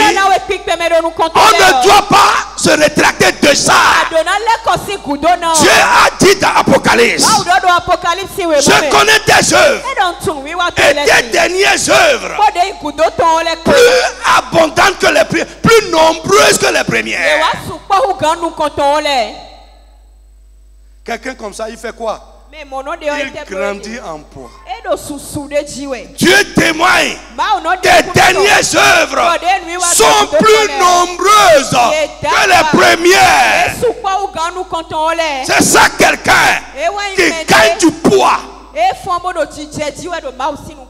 ne doit pas se rétracter de ça. Dieu a dit dans Apocalypse, je connais tes œuvres et tes dernières œuvres, plus abondantes que les premières, plus nombreuses que les premières. Quelqu'un comme ça, il fait quoi? Il grandit en poids. Dieu témoigne, tes dernières œuvres sont plus nombreuses que les premières. C'est ça quelqu'un qui gagne du poids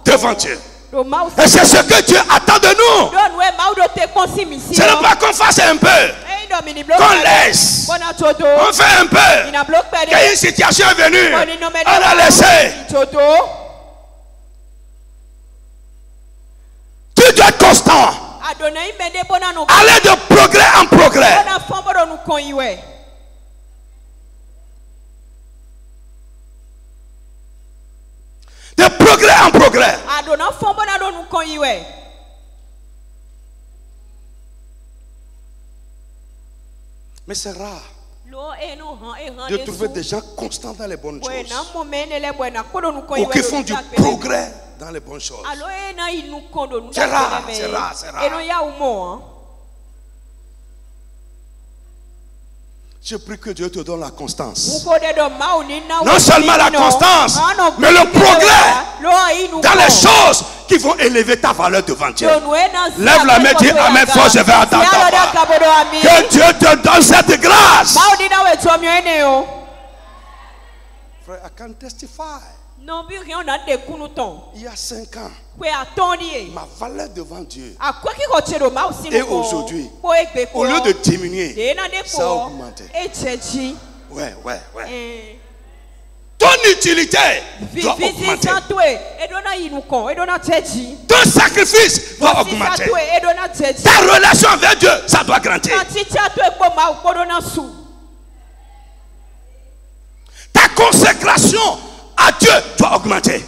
devant Dieu. Et c'est ce que Dieu attend de nous. Ce n'est pas qu'on fasse un peu, qu'on laisse, on fait un peu. Quand une situation est venue, on a laissé. Tu dois être constant. Aller de progrès en progrès. De progrès en progrès. Mais c'est rare de trouver des gens constants dans les bonnes choses ou qui font du progrès dans les bonnes choses. C'est rare, c'est rare, c'est rare. Je prie que Dieu te donne la constance. Non seulement la constance, mais le progrès dans les choses qui vont élever ta valeur devant Dieu. Lève la main, dis Amen fort, je vais attendre ta voix. Que Dieu te donne cette grâce. Frère, I can testify. Il y a 5 ans, ma valeur devant Dieu et aujourd'hui, au lieu de diminuer, ça a augmenté. Ouais. Ton utilité doit augmenter. Ton sacrifice doit augmenter. Ta relation avec Dieu, ça doit grandir. Ta consécration à Dieu doit augmenter.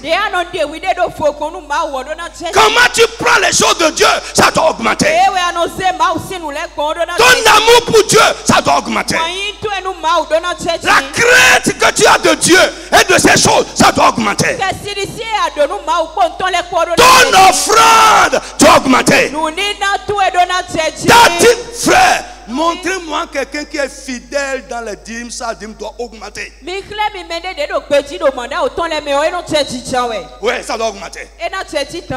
Comment tu prends les choses de Dieu, ça doit augmenter. Ton amour pour Dieu, ça doit augmenter. La crainte que tu as de Dieu et de ces choses, ça doit augmenter. Ton offrande doit augmenter. Ta petite frère, montrez-moi quelqu'un qui est fidèle dans les dîmes, sa dîme doit augmenter. Oui, ça doit augmenter.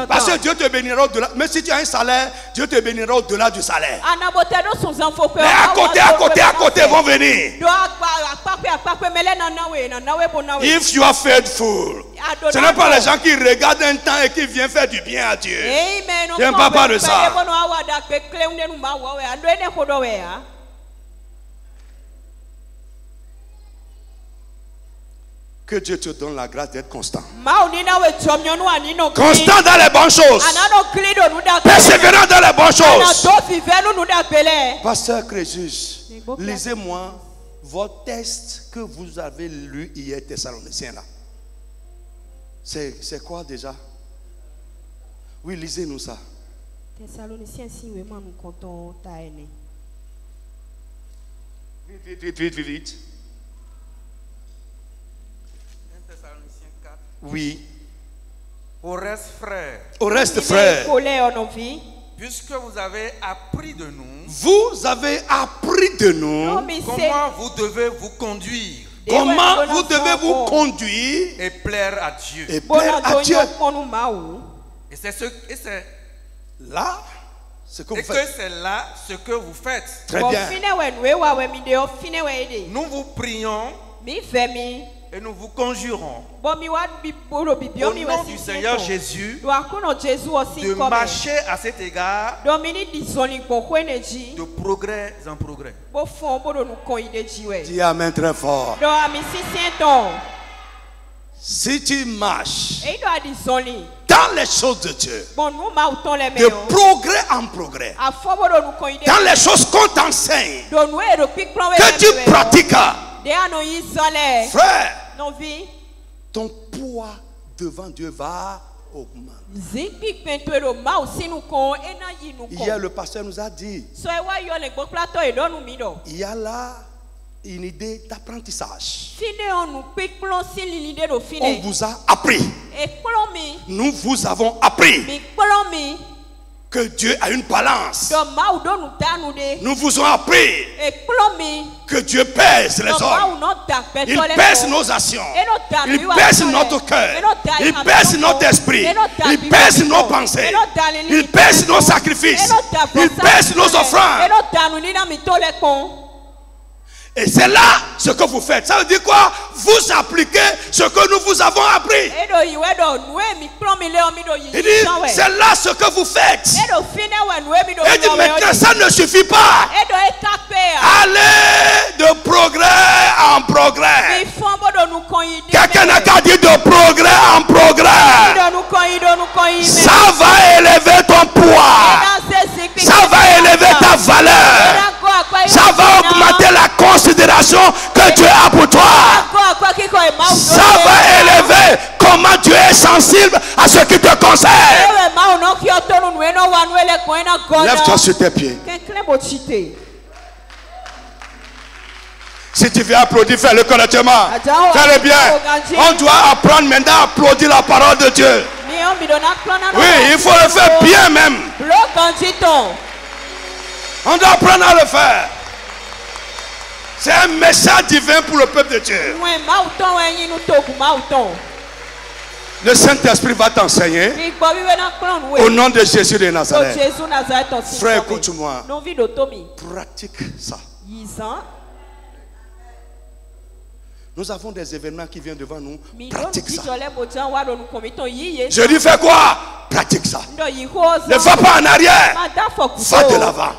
Parce que Dieu te bénira au-delà. Mais si tu as un salaire, Dieu te bénira au-delà du salaire. Mais à côté vont venir. If you are faithful. Ce n'est pas les gens qui regardent un temps et qui viennent faire du bien à Dieu. Je ne parle pas de ça. Que Dieu te donne la grâce d'être constant. Constant dans les bonnes choses. Persévérant dans les bonnes choses. Pasteur Crésus, lisez-moi votre texte que vous avez lu hier, Thessaloniciens là. C'est quoi déjà? Oui, lisez-nous ça. Thessaloniciens, si vraiment nous comptons ta haine. Vite. Oui. Au reste, frère. Puisque vous avez appris de nous. Vous avez appris de nous. Comment vous devez vous conduire. Comment vous devez vous conduire. Et plaire à Dieu. Et plaire à Dieu. Et c'est là ce que vous faites. Et que c'est là ce que vous faites. Très bien. Nous vous prions. Et nous vous conjurons au nom du Seigneur Jésus de marcher à cet égard de progrès en progrès. Dis amen très fort. Si tu marches dans les choses de Dieu, de progrès en progrès, dans les choses qu'on t'enseigne, que tu pratiques, frère, ton poids devant Dieu va augmenter. Hier, le pasteur nous a dit, il y a là une idée d'apprentissage. On vous a appris. Nous vous avons appris que Dieu a une balance. Nous vous avons appris que Dieu pèse les hommes. Il pèse nos actions. Il pèse notre cœur. Il pèse notre esprit. Il pèse nos pensées. Il pèse nos sacrifices. Il pèse nos offrandes. Et c'est là ce que vous faites. Ça veut dire quoi? Vous appliquez ce que nous vous avons appris. Il dit, c'est là ce que vous faites. Il dit, maintenant ça ne suffit pas. Allez de progrès en progrès. Quelqu'un n'a qu'à dire de progrès en progrès. Ça va élever ton poids. Ça va élever ta valeur. Ça va augmenter la considération que Dieu a pour toi. Ça va élever comment Dieu est sensible à ce qui te concerne. Lève-toi sur tes pieds. Si tu veux applaudir, fais-le correctement. Fais-le bien. On doit apprendre maintenant à applaudir la parole de Dieu. Oui, il faut le faire bien même. On doit apprendre à le faire. C'est un message divin pour le peuple de Dieu. Le Saint-Esprit va t'enseigner au nom de Jésus de Nazareth. Frère, écoute-moi. Pratique ça. Nous avons des événements qui viennent devant nous. Pratique ça. Je dis fais quoi? Pratique ça. Ne va pas en arrière. Va de l'avant.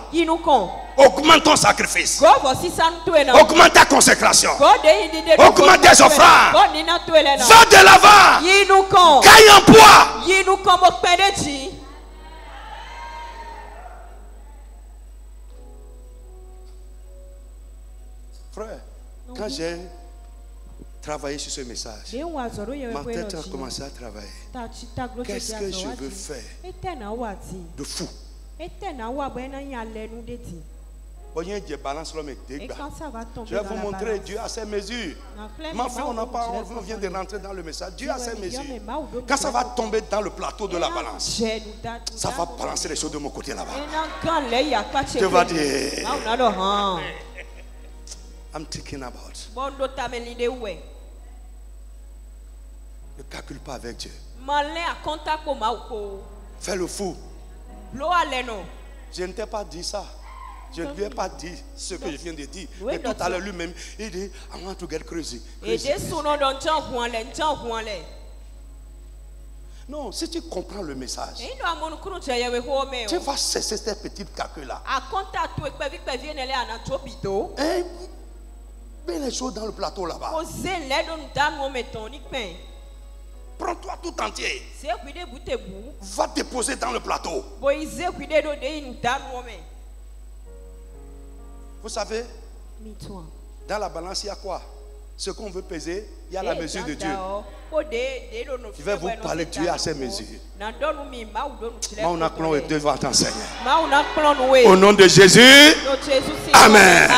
Augmente ton sacrifice. Augmente ta consécration. Augmente tes offrandes. Va de l'avant. Gagne en poids. Frère, quand j'ai travaillé sur ce message, ma tête a commencé à travailler. Qu'est-ce que je veux faire de fou? Je vais vous montrer, Dieu a ses mesures. Ma fille, on vient de rentrer dans le message. Dieu a ses mesures. Quand ça va tomber dans le plateau de la balance, ça va balancer les choses de mon côté là-bas. Tu vas dire, I'm thinking about. Ne calcule pas avec Dieu. Fais le fou. Je ne t'ai pas dit ça. Je ne lui ai pas dit ce que je viens de dire. Mais tout à l'heure lui-même, il dit, I want to get crazy. Non, si tu comprends le message, tu vas cesser ces petites calculs-là. Mets les choses dans le plateau là-bas. Prends-toi tout entier. Va te poser dans le plateau. Vous savez, dans la balance, il y a quoi? Ce qu'on veut peser, il y a la mesure de Dieu. Je vais vous parler de Dieu à ses mesures. Au nom de Jésus. Amen.